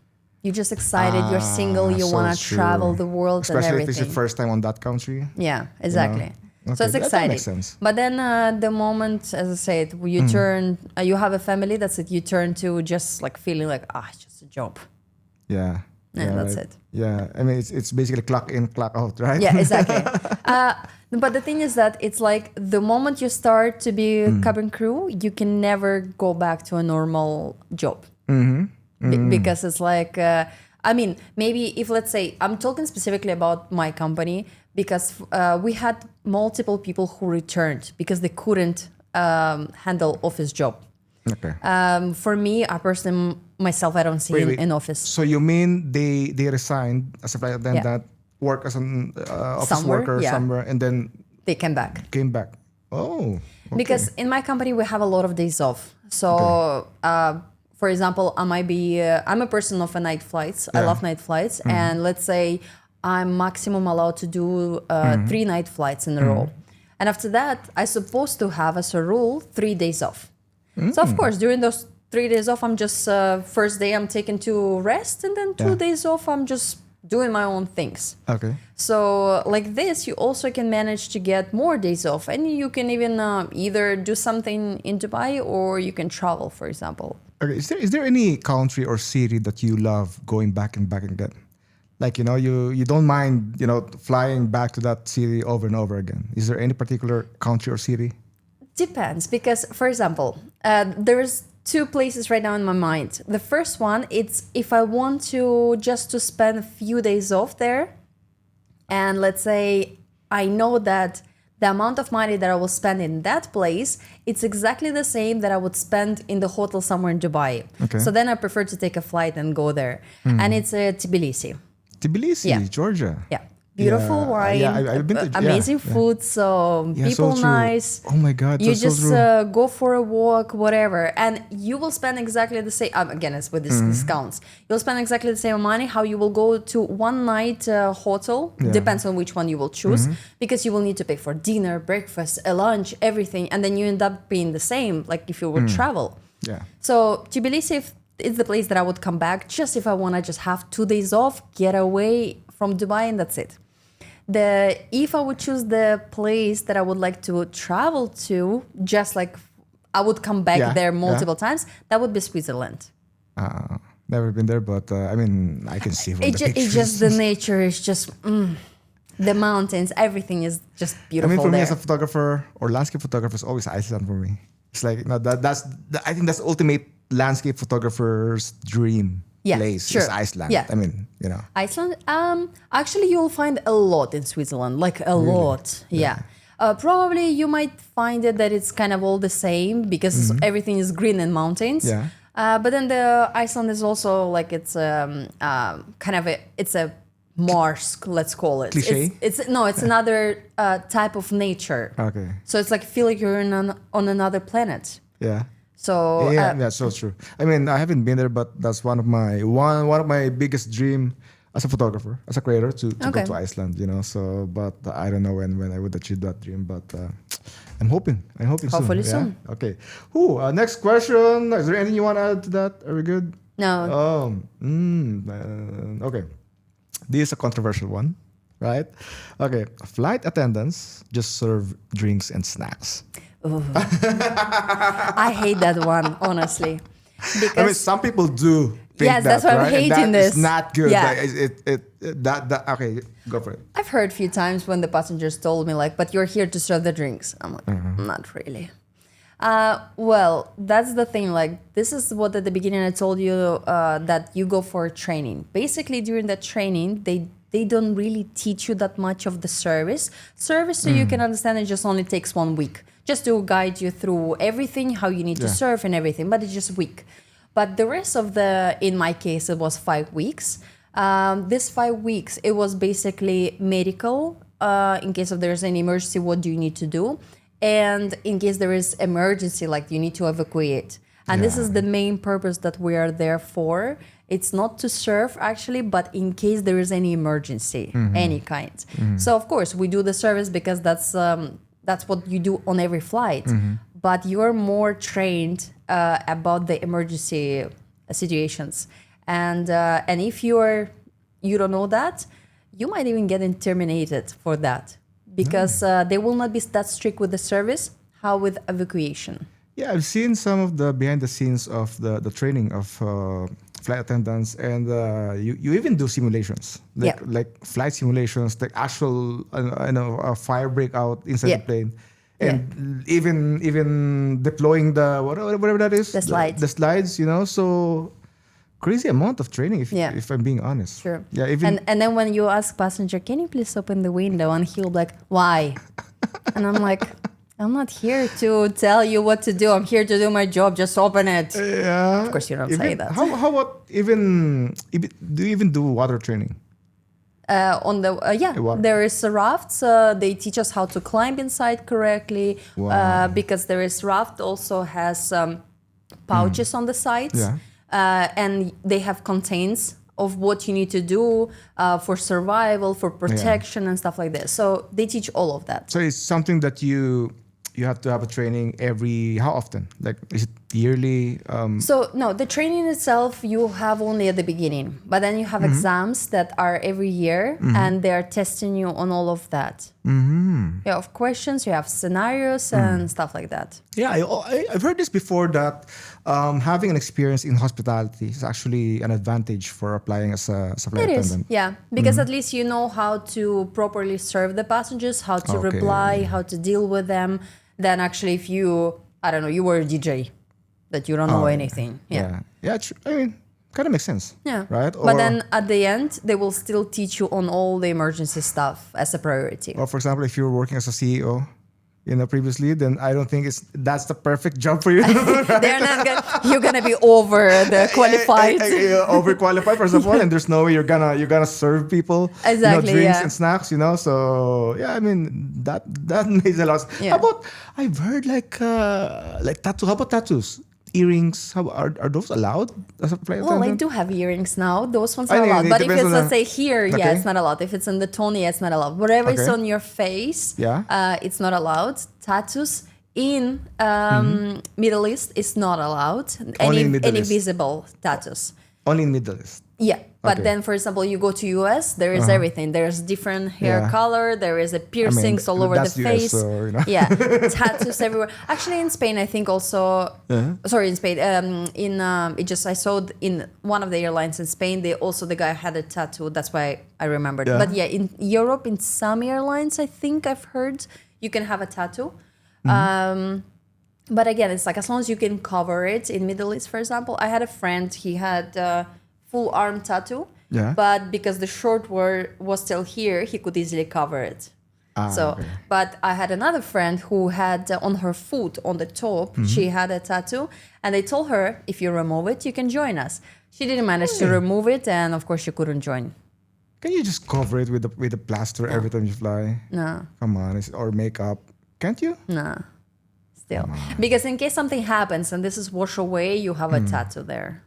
You're just excited, you're single, you want to travel the world, especially and everything. if it's your first time on that country. Yeah, exactly. Okay, so it's exciting. That makes sense. But then the moment, as I said, you turn, you have a family, that's it, you turn to just like feeling like, it's just a job. Yeah. And that's right. it. Yeah, I mean it's basically clock in, clock out, right? Yeah, exactly. But the thing is that it's like the moment you start to be cabin crew, you can never go back to a normal job. Because it's like, I mean, maybe if let's say, I'm talking specifically about my company because we had multiple people who returned because they couldn't handle office job. Okay. For me, I personally, myself, I don't see in office. So you mean they resigned as a flight attendant, work as an office worker somewhere, and then they came back. Oh. Okay. Because in my company, we have a lot of days off. So, for example, I might be, I'm a person of night flights. I love night flights. And let's say I'm maximum allowed to do 3 night flights in a row. And after that, I'm supposed to have as a rule 3 days off. So of course, during those 3 days off, I'm just, first day I'm taking to rest. And then 2 days off, I'm just doing my own things. Okay. So like this, you also can manage to get more days off. And you can even either do something in Dubai or you can travel, for example. Okay. Is there any country or city that you love going back and back again? Like, you don't mind, flying back to that city over and over again. Is there any particular country or city? Depends. Because, for example, there's two places right now in my mind. The first one, it's if I want to just to spend a few days off there, and let's say I know that the amount of money that I will spend in that place, it's exactly the same that I would spend in the hotel somewhere in Dubai. Okay. So then I prefer to take a flight and go there. And it's Tbilisi. Tbilisi, Yeah. Georgia. Yeah. Beautiful wine, I've been to, amazing food, so people so true. nice. Oh my God, You that's just so true. go for a walk, whatever, and you will spend exactly the same. Again, it's with these discounts. You'll spend exactly the same money. How you will go to one night hotel depends on which one you will choose, because you will need to pay for dinner, breakfast, a lunch, everything, and then you end up paying the same, like if you would travel. Yeah. So Tbilisi is the place that I would come back just if I want to just have 2 days off, get away from Dubai, and that's it. If I would choose the place that I would like to travel to, just like I would come back there multiple times, that would be Switzerland. Never been there, but I mean, I can see from the It's pictures. just the nature is just the mountains, everything is just beautiful. I mean, for me there. as a photographer or landscape photographer, it's always Iceland for me. It's like I think that's the ultimate landscape photographer's dream place sure. is Iceland. Yeah. I mean, Iceland, actually you'll find a lot in Switzerland, like a lot. Yeah. Probably you might find it that it's kind of all the same because everything is green and mountains. Yeah. But then the Iceland is also like it's kind of it's a marsh, let's call it. Cliché? It's another type of nature. Okay. So it's like feel like you're on another planet. Yeah. So That's so true. I mean, I haven't been there, but that's one of my biggest dream as a photographer, as a creator, to go to Iceland. So but I don't know when I would achieve that dream, but I'm hoping Hopefully soon. soon. Yeah? Okay. Next question. Is there anything you want to add to that? Are we good? no. Okay. This is a controversial one, right? Okay. Flight attendants just serve drinks and snacks. I hate that one, honestly. Because I mean, some people do think Yes, that's that, why I'm right? And hating that is this. not good. Yeah. Okay, go for it. I've heard a few times when the passengers told me like, but you're here to serve the drinks. I'm like, not really. Well, that's the thing. Like, this is what at the beginning I told you that you go for training. Basically, during that training, they don't really teach you that much of the service. So you can understand it just only takes 1 week. Just to guide you through everything, how you need to serve and everything. But it's just a week. But the rest of in my case, it was 5 weeks. This 5 weeks, it was basically medical. In case of there's any emergency, what do you need to do? And in case there is emergency, like you need to evacuate. And this is the main purpose that we are there for. It's not to serve actually, but in case there is any emergency, any kind. So of course we do the service because that's what you do on every flight. But you're more trained about the emergency situations. And if you don't know that, you might even get terminated for that. Because they will not be that strict with the service. How with evacuation? Yeah, I've seen some of the behind the scenes of the training of flight attendants, and you even do simulations, like flight simulations, the actual a fire breakout inside the plane, and even deploying the whatever that is, the slides. The slides, So crazy amount of training, if I'm being honest. Sure. Yeah. Even and then when you ask passenger, can you please open the window? And he'll be like, why? And I'm like, I'm not here to tell you what to do. I'm here to do my job. Just open it. Yeah. Of course, you don't say that. How about do you even do water training? Water. There is rafts. They teach us how to climb inside correctly. Wow. Because there is raft also has pouches on the sides. Yeah. And they have contains of what you need to do for survival, for protection and stuff like this. So they teach all of that. So it's something that you have to have a training how often? Like, is it yearly? So no, the training itself you have only at the beginning, but then you have exams that are every year and they're testing you on all of that. You have questions, you have scenarios and stuff like that. Yeah, I've heard this before that having an experience in hospitality is actually an advantage for applying as a flight attendant. Yeah, because at least you know how to properly serve the passengers, how to reply, how to deal with them. Then actually if you were a DJ, that you don't know anything. Yeah. I mean, kind of makes sense. Yeah. Right. But then at the end, they will still teach you on all the emergency stuff as a priority. Or for example, if you're working as a CEO, previously, then I don't think that's the perfect job for you. They're not you're gonna be over the qualified. Overqualified first of all, and there's no way you're gonna serve people Exactly, drinks and snacks. So I mean that makes a lot. Yeah. How about I've heard like tattoo? How about tattoos? Earrings? How are those allowed as a flight Well, I attendant? do have earrings now. Those ones I are mean, allowed. it But if depends it's, on let's the- say, here, yeah, Okay. it's not allowed. If it's in the tone, yeah, it's not allowed. Whatever is Okay. on your face, Yeah. it's not allowed. Tattoos in Middle East is not allowed. Only in Middle Any East. visible tattoos. Only in Middle East. Yeah, but Okay. then, for example, you go to US, there is everything. There's different hair Yeah. color. There is a piercings all over the that's US, face. so, Yeah, tattoos everywhere. Actually, in Spain, I think also. Sorry, in Spain, I saw in one of the airlines in Spain, the guy had a tattoo. That's why I remembered. Yeah. But yeah, in Europe, in some airlines, I think I've heard you can have a tattoo. But again, it's like as long as you can cover it. In Middle East, for example, I had a friend. He had full arm tattoo. Yeah. But because the short was still here, he could easily cover it. Okay. But I had another friend who had on her foot, on the top, she had a tattoo. And they told her, if you remove it, you can join us. She didn't manage to remove it. And of course, she couldn't join. Can you just cover it with the plaster every time you fly? No, Come on, or makeup? Can't you? no. Still. Because in case something happens and this is washed away, you have a tattoo there.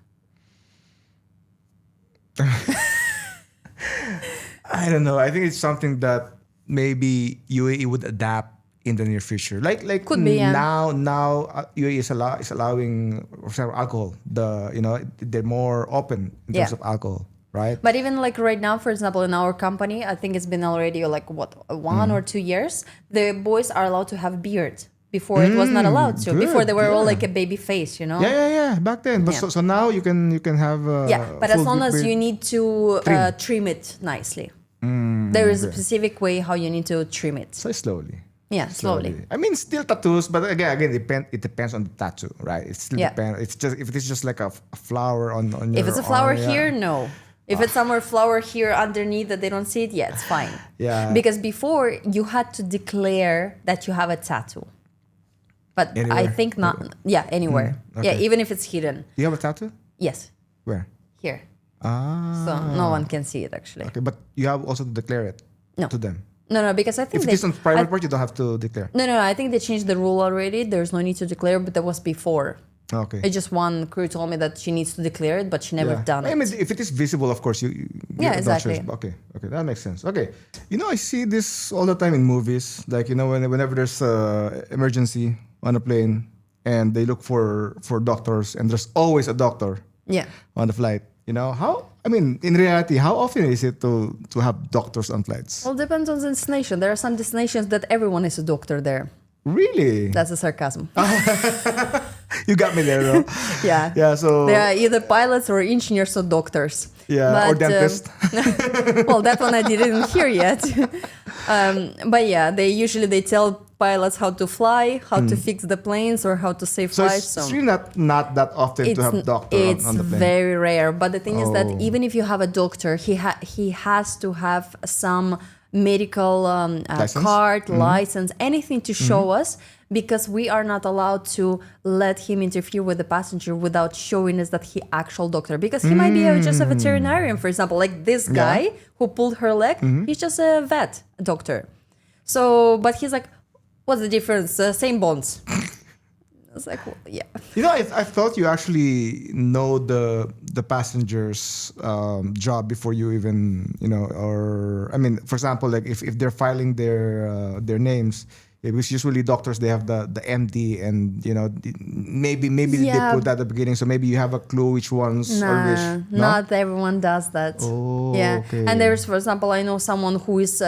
I don't know. I think it's something that maybe UAE would adapt in the near future. Like Could be, yeah. now UAE is allowing, for example, alcohol. They're more open in terms Yeah. of alcohol, right? But even like right now, for example, in our company, I think it's been already like 1 or 2 years, the boys are allowed to have beard. Before it was not allowed to. Good, Before they were all yeah. like a baby face, you know? Yeah. Back then, but Yeah. so now you can have. But as full long as beard. you need to trim it nicely. There is a specific way how you need to trim it. So slowly. Yeah, slowly. I mean, still tattoos, but again, it depends on the tattoo, right? It still Yeah. depends. It's just if it's just like a flower on your. If it's a flower arm, yeah. here, no. If it's somewhere flower here underneath that they don't see it, yeah, it's fine. Yeah. Because before you had to declare that you have a tattoo. But I Anywhere? think not. Yeah, anywhere. okay. Yeah, even if it's hidden. Do you have a tattoo? Yes, Where? here. Ah. So no one can see it actually. Okay, but you have also to declare it No. to them. No, because I think If it is on private part, you don't have to declare. No, I think they changed the rule already. There's no need to declare, but that was before. Okay. It's just one crew told me that she needs to declare it, but she never done I it. mean, if it is visible, of course, you Yeah, don't exactly. choose. Okay, that makes sense. Okay, I see this all the time in movies. Like whenever there's a emergency on a plane, and they look for doctors, and there's always a doctor Yeah. on the flight. In reality, how often is it to have doctors on flights? Well, depends on the destination. There are some destinations that everyone is a doctor there. Really? That's a sarcasm. You got me there, though. Yeah. Yeah. So. They are either pilots or engineers or doctors. Yeah, or dentist. Well, that one I didn't hear yet. But yeah, they tell pilots how to fly, how to fix the planes, or how to save So flights. it's really not that often to have doctor it's on the plane. very rare. But the thing is that Oh. even if you have a doctor, he has to have some medical License? card, license, anything to show us, because we are not allowed to let him interfere with the passenger without showing us that he actual doctor. Because he might be just a veterinarian, for example, like this guy who pulled her leg. He's just a vet, a doctor. So, but he's like, what's the difference? Same bones. I was like, well, yeah. I thought you actually know the passenger's job before you even, for example, like if they're filing their names, it was usually doctors, they have the MD, and maybe they put that at the beginning, so maybe you have a clue which ones or which. No? Not everyone does that. Oh, yeah. okay. And there's, for example, I know someone who is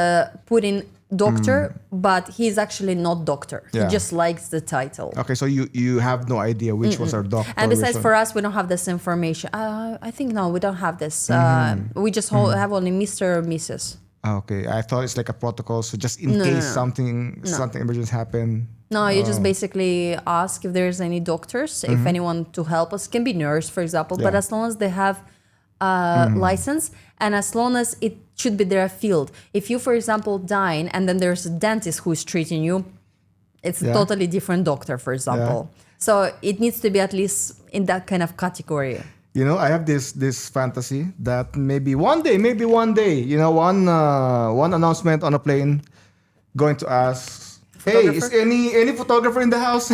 putting doctor, but he's actually not doctor. Yeah. He just likes the title. Okay, so you have no idea which ones are doctor. And besides, which for us, we don't have this information. I think no, we don't have this. We just have only Mr. or Mrs. Okay, I thought it's like a protocol, so just in case something emergency happen. No, you just basically ask if there's any doctors, if anyone to help us. Can be nurse, for example, but as long as they have license and as long as it should be their field. If you, for example, dying and then there's a dentist who's treating you, it's a totally different doctor, for example. So it needs to be at least in that kind of category. You know, I have this fantasy that maybe one day, you know, one announcement on a plane going to ask, hey, is any photographer in the house?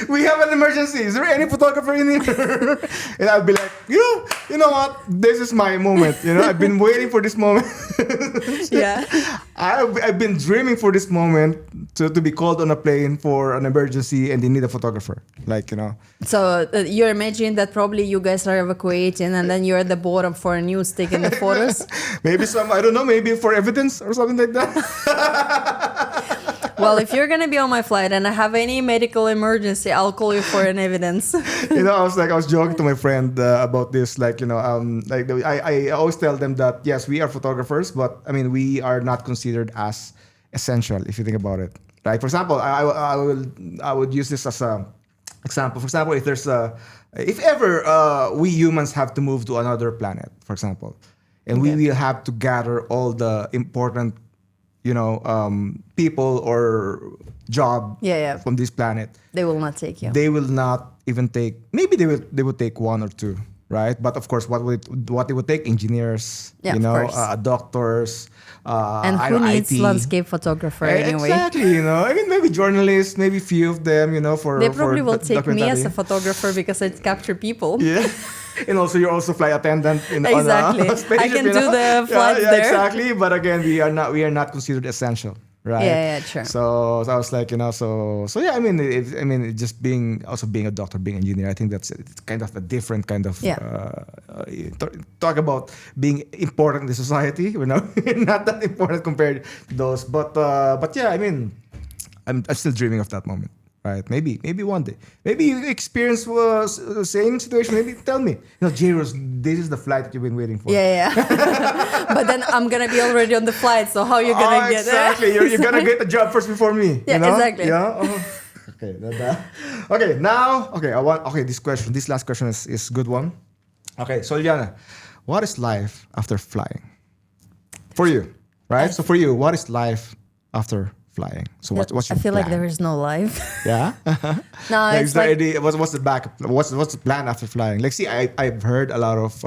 We have an emergency. Is there any photographer in here? And I'll be like, you know what? This is my moment. You know, I've been waiting for this moment. Yeah. I've been dreaming for this moment to be called on a plane for an emergency and they need a photographer. Like, you know. So you're imagining that probably you guys are evacuating and then you're at the bottom for news taking the photos? Maybe I don't know, maybe for evidence or something like that. Well, if you're gonna be on my flight and I have any medical emergency, I'll call you for an evidence. You know, I was joking to my friend about this. Like, you know, like I always tell them that yes, we are photographers, but I mean, we are not considered as essential if you think about it. Right? For example, I would use this as a example. For example, if ever we humans have to move to another planet, for example, and we will have to gather all the important, you know, people or job from this planet. They will not take you. They will not even take. Maybe they will take one or two, right? But of course, what they would take? Engineers, you know, doctors, and who needs IT. landscape photographer anyway? Exactly, you know. I mean, maybe journalists, maybe few of them, you know, they probably will take me as a documentary. photographer because I capture people. Yeah. And also, you're also flight attendant Exactly. on a spaceship, I can you know? do the flights there. Exactly. But again, we are not considered essential, right? Yeah, true. So I was like, you know, so yeah. I mean, it just being a doctor, being an engineer. I think it's kind of a different kind of talk about being important in the society. You know, not that important compared to those. But yeah, I mean, I'm still dreaming of that moment. Right, maybe one day. Maybe you experience the same situation. Maybe tell me, you know, Jruzz, this is the flight that you've been waiting for. Yeah. But then I'm gonna be already on the flight. So how you gonna get exactly? You're gonna get the job first before me. Yeah, you know? exactly. Yeah. Okay. Okay. Now. Okay. This last question is good one. Okay. So Uliana, what is life after flying? For you, right? So for you, what is life after flying? So what's your I feel like plan? there is no life. Yeah. No, Like, it's is there like any, what's the back? What's the plan after flying? Like, see, I've heard a lot of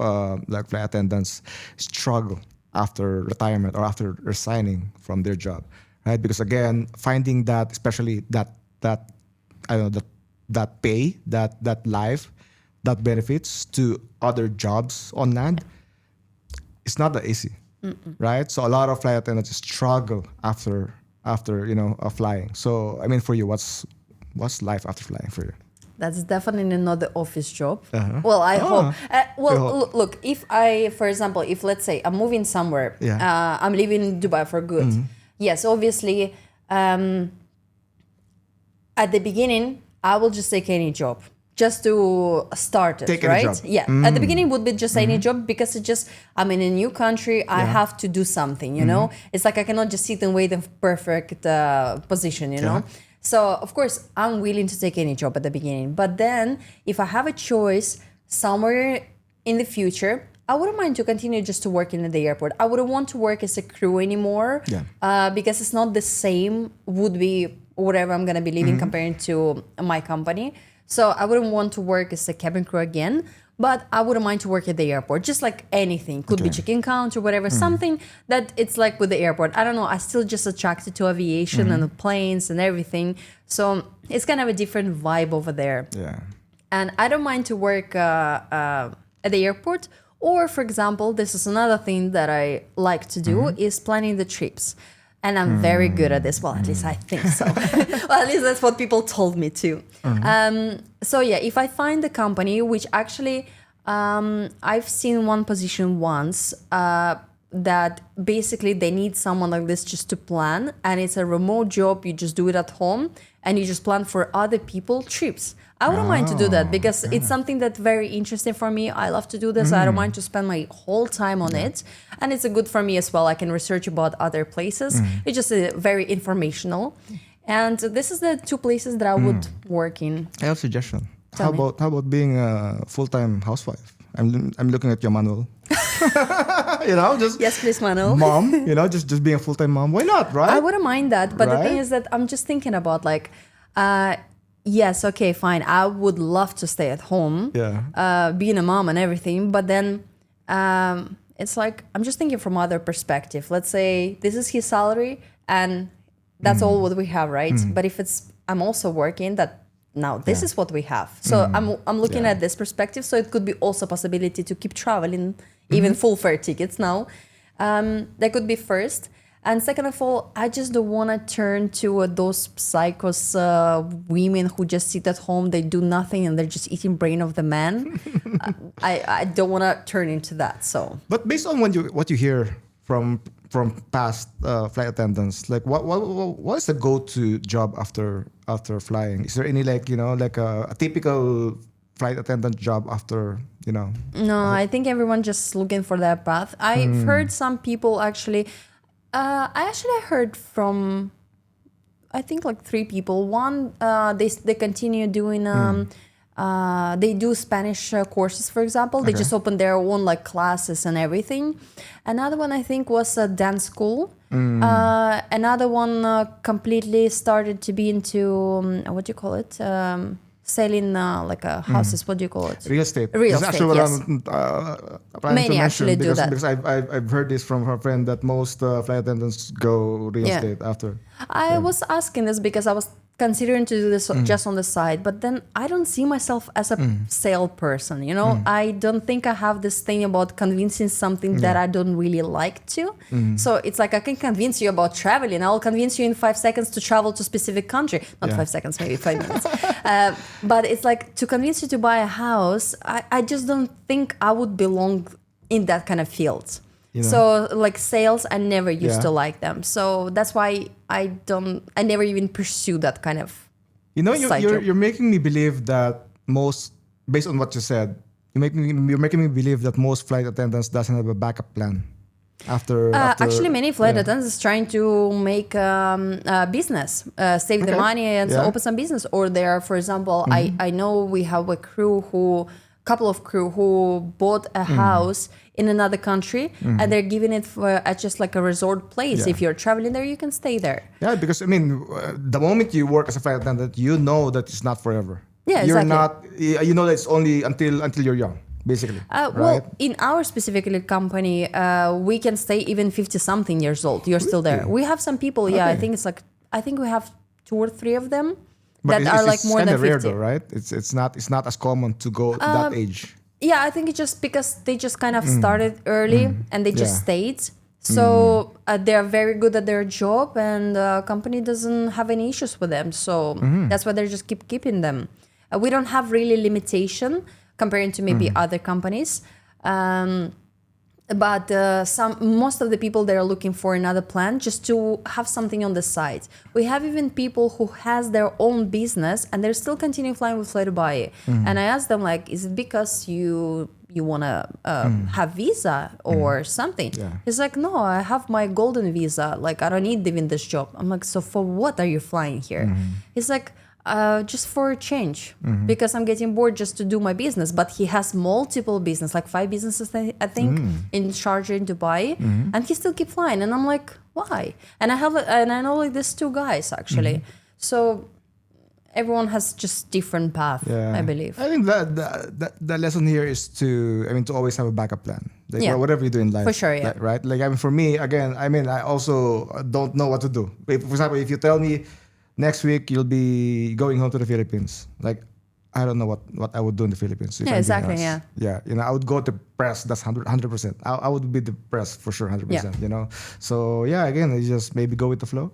like flight attendants struggle after retirement or after resigning from their job, right? Because again, finding that, especially that I don't know that pay, that life, that benefits to other jobs on land, it's not that easy, right? So a lot of flight attendants struggle after you know flying. So I mean, for you, what's life after flying for you? that's definitely not the office job. Well, I hope. Look, if for example, if let's say I'm moving somewhere, I'm leaving Dubai for good. Yes, obviously, at the beginning, I will just take any job just to start it, Take any right? job. Yeah. At the beginning would be just any job because I'm in a new country. I have to do something, you know? It's like I cannot just sit and wait in perfect position, you know? So, of course, I'm willing to take any job at the beginning. But then if I have a choice somewhere in the future, I wouldn't mind to continue just to work in the airport. I wouldn't want to work as a crew anymore because it's not the same would be whatever I'm going to be leaving compared to my company. So I wouldn't want to work as a cabin crew again, but I wouldn't mind to work at the airport, just like anything. Could be check-in counter, whatever, something that it's like with the airport. I don't know, I still just attracted to aviation and the planes and everything. So it's kind of a different vibe over there. Yeah. And I don't mind to work at the airport. Or, for example, this is another thing that I like to do is planning the trips. And I'm very good at this. Well, at least I think so. Well, at least that's what people told me too. So yeah, if I find a company, which actually I've seen one position once that basically they need someone like this just to plan. And it's a remote job. You just do it at home and you just plan for other people trips. I wouldn't mind to do that because it's something that's very interesting for me. I love to do this. I don't mind to spend my whole time on it. And it's good for me as well. I can research about other places. It's just very informational. And this is the 2 places that I would work in. I have a suggestion. Tell me. How about being a full-time housewife? I'm looking at your manual. Just Yes, please, Manu. mom. Just being a full-time mom. Why not, right? I wouldn't mind that. But the thing Right? is that I'm just thinking about yes, okay, fine. I would love to stay at home, being a mom and everything. But then it's like, I'm just thinking from other perspective. Let's say this is his salary and that's all what we have, right? But if I'm also working that now this is what we have. So I'm looking at this perspective. So it could be also a possibility to keep traveling, even full fare tickets now. That could be first. And second of all, I just don't want to turn to those psychos women who just sit at home, they do nothing, and they're just eating brain of the man. I don't want to turn into that. So, But based on what you hear from past flight attendants, like what is the go-to job after flying? Is there any like a typical flight attendant job after No, I think everyone just looking for that path. I've heard some people actually. I heard from, I think like 3 people. One, they continue doing, they do Spanish courses, for example. They just open their own like classes and everything. Another one I think was a dance school. Another one completely started to be into, what do you call it? Selling houses, what do you call it? Real estate. Real That's estate, actually yes. what I'm planning Many to actually mention do that. because I've heard this from her friend that most flight attendants go real estate after. I was asking this because I was considering to do this just on the side, but then I don't see myself as a salesperson. I don't think I have this thing about convincing something that I don't really like to. So it's like I can convince you about traveling. I'll convince you in 5 seconds to travel to a specific country. Not 5 seconds, maybe 5 minutes. But it's like to convince you to buy a house, I just don't think I would belong in that kind of field. So like sales, I never used to like them. So that's why I never even pursue that kind of side job. You're making me believe that based on what you said, you're making me believe that most flight attendants doesn't have a backup plan after actually many flight attendants is trying to make a business, save the money and open some business. Or there, for example, I know we have a couple of crew who bought a house in another country and they're giving it at just like a resort place. If you're traveling there, you can stay there. Yeah, because the moment you work as a flight attendant, you know that it's not forever. Yeah, you're exactly. not. You know that it's only until you're young, basically. Well, right? in our specifically company, we can stay even 50-something years old. You're still there. We have some people. Yeah, I think we have 2 or 3 of them. But that are like more than 50. Rare though, right? It's not as common to go to that age. Yeah, I think it's just because they just kind of started early and they just stayed. So they're very good at their job and the company doesn't have any issues with them. So that's why they just keeping them. We don't have really limitation comparing to maybe other companies. But most of the people, they're looking for another plan just to have something on the side. We have even people who has their own business and they're still continuing flying with Fly Dubai. And I asked them like, is it because you want to have visa or something? He's like, no, I have my golden visa. Like, I don't need even this job. I'm like, so for what are you flying here? He's like, just for a change, because I'm getting bored just to do my business. But he has multiple business, like 5 businesses, I think, in Sharjah, in Dubai, and he still keep flying. And I'm like, why? And I know like these 2 guys actually. So everyone has just different path, I believe. I think that the lesson here is to always have a backup plan. Like whatever you do in life. For sure, yeah. Like, right? Like for me, again, I also don't know what to do. For example, if you tell me next week you'll be going home to the Philippines, like I don't know what I would do in the Philippines. Yeah, exactly. Yeah. I would go to press. That's 100%. I would be the press for sure, 100%. So again, you just maybe go with the flow.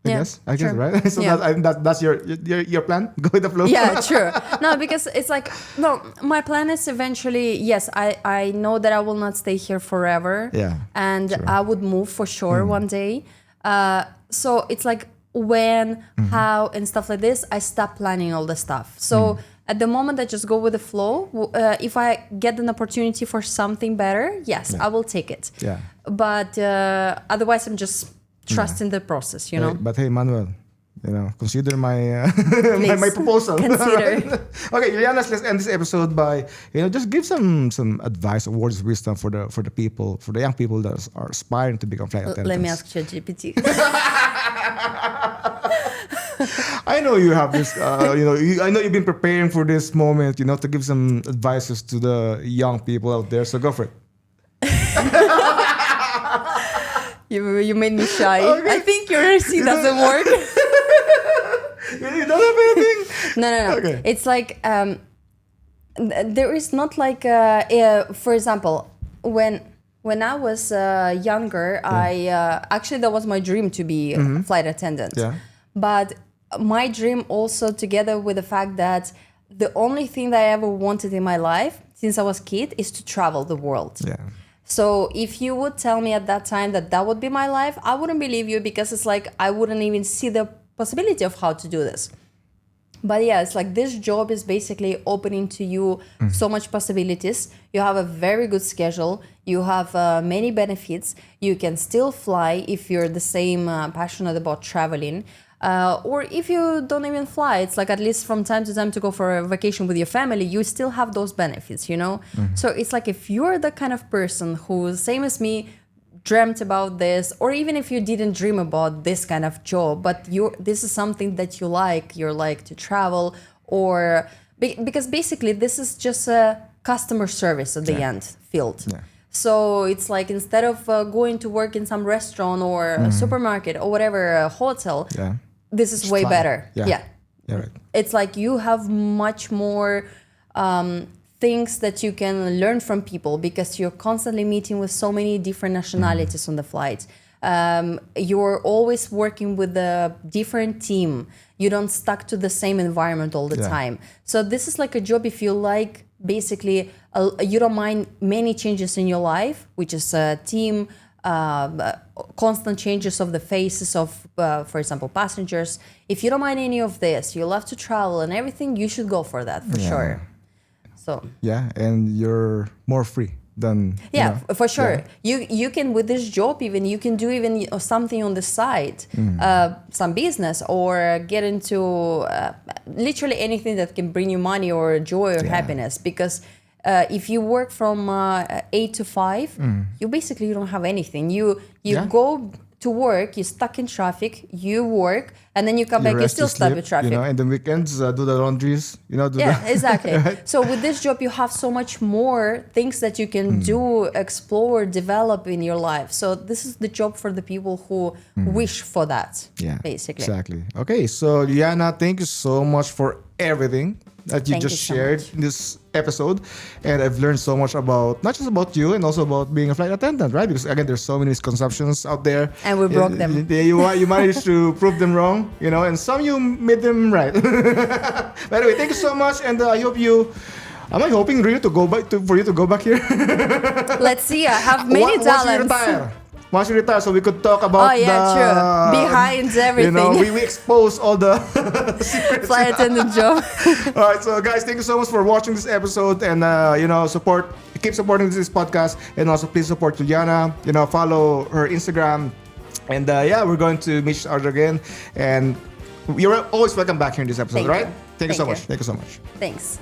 I guess, right? So that's your plan. Go with the flow. Yeah, true. No, because it's like my plan is eventually. Yes, I know that I will not stay here forever. Yeah, and I would move for sure one day. So it's like when, how, and stuff like this. I stop planning all the stuff. So At the moment, I just go with the flow. If I get an opportunity for something better, yes, I will take it. Yeah. But otherwise, I'm just trusting the process, you know. But hey, Manuel, consider my Please, my proposal. consider. Okay, Uliana, let's end this episode by just give some advice or words of wisdom for the people, for the young people that are aspiring to become flight attendants. Let me ask ChatGPT. I know you have this. I know you've been preparing for this moment. To give some advices to the young people out there. So go for it. You made me shy. Okay. I think your RC doesn't work. You don't have anything? No. Okay. It's like there is not like for example, when I was younger, I actually that was my dream to be a flight attendant. Yeah. But my dream also together with the fact that the only thing that I ever wanted in my life since I was a kid is to travel the world. Yeah. So if you would tell me at that time that would be my life, I wouldn't believe you because it's like I wouldn't even see the possibility of how to do this. But yeah, it's like this job is basically opening to you so much possibilities. You have a very good schedule. You have many benefits. You can still fly if you're the same passionate about traveling. Or if you don't even fly, it's like at least from time to time to go for a vacation with your family, you still have those benefits, So it's like if you're the kind of person who, same as me, dreamt about this, or even if you didn't dream about this kind of job, but this is something that you like to travel, or because basically this is just a customer service at the end field. Yeah. So it's like instead of going to work in some restaurant or a supermarket or whatever, a hotel, this is way better. Yeah. Right. It's like you have much more things that you can learn from people because you're constantly meeting with so many different nationalities on the flight. You're always working with a different team. You don't stuck to the same environment all the time. So this is like a job if you like, basically, you don't mind many changes in your life, which is a team, constant changes of the faces of, for example, passengers. If you don't mind any of this, you love to travel and everything, you should go for that for sure. So and you're more free than for sure. You can with this job you can do something on the side, some business, or get into literally anything that can bring you money or joy or happiness. Because if you work from 8 to 5, you basically don't have anything. You go to work, you're stuck in traffic, you work, and then you come back, you're still stuck with traffic. And the weekends, do the laundries, exactly. So with this job, you have so much more things that you can do, explore, develop in your life. So this is the job for the people who wish for that, basically. Exactly. Okay, so Uliana, thank you so much for everything that you just shared in this episode. And I've learned so much about, not just about you, and also about being a flight attendant, right? Because again, there's so many misconceptions out there. And we broke them. You managed to prove them wrong, and some you made them right. But anyway, thank you so much. And I hope am I hoping really for you to go back here? Let's see. I have many talents. Once you retire, so we could talk about true. Behind everything. We expose all the secrets. Flight attendant job. All right, so guys, thank you so much for watching this episode, and keep supporting this podcast, and also please support Uliana. Follow her Instagram, and we're going to meet each other again, and you're always welcome back here in this episode, right? Thank you so much. Thank you so much. Thanks.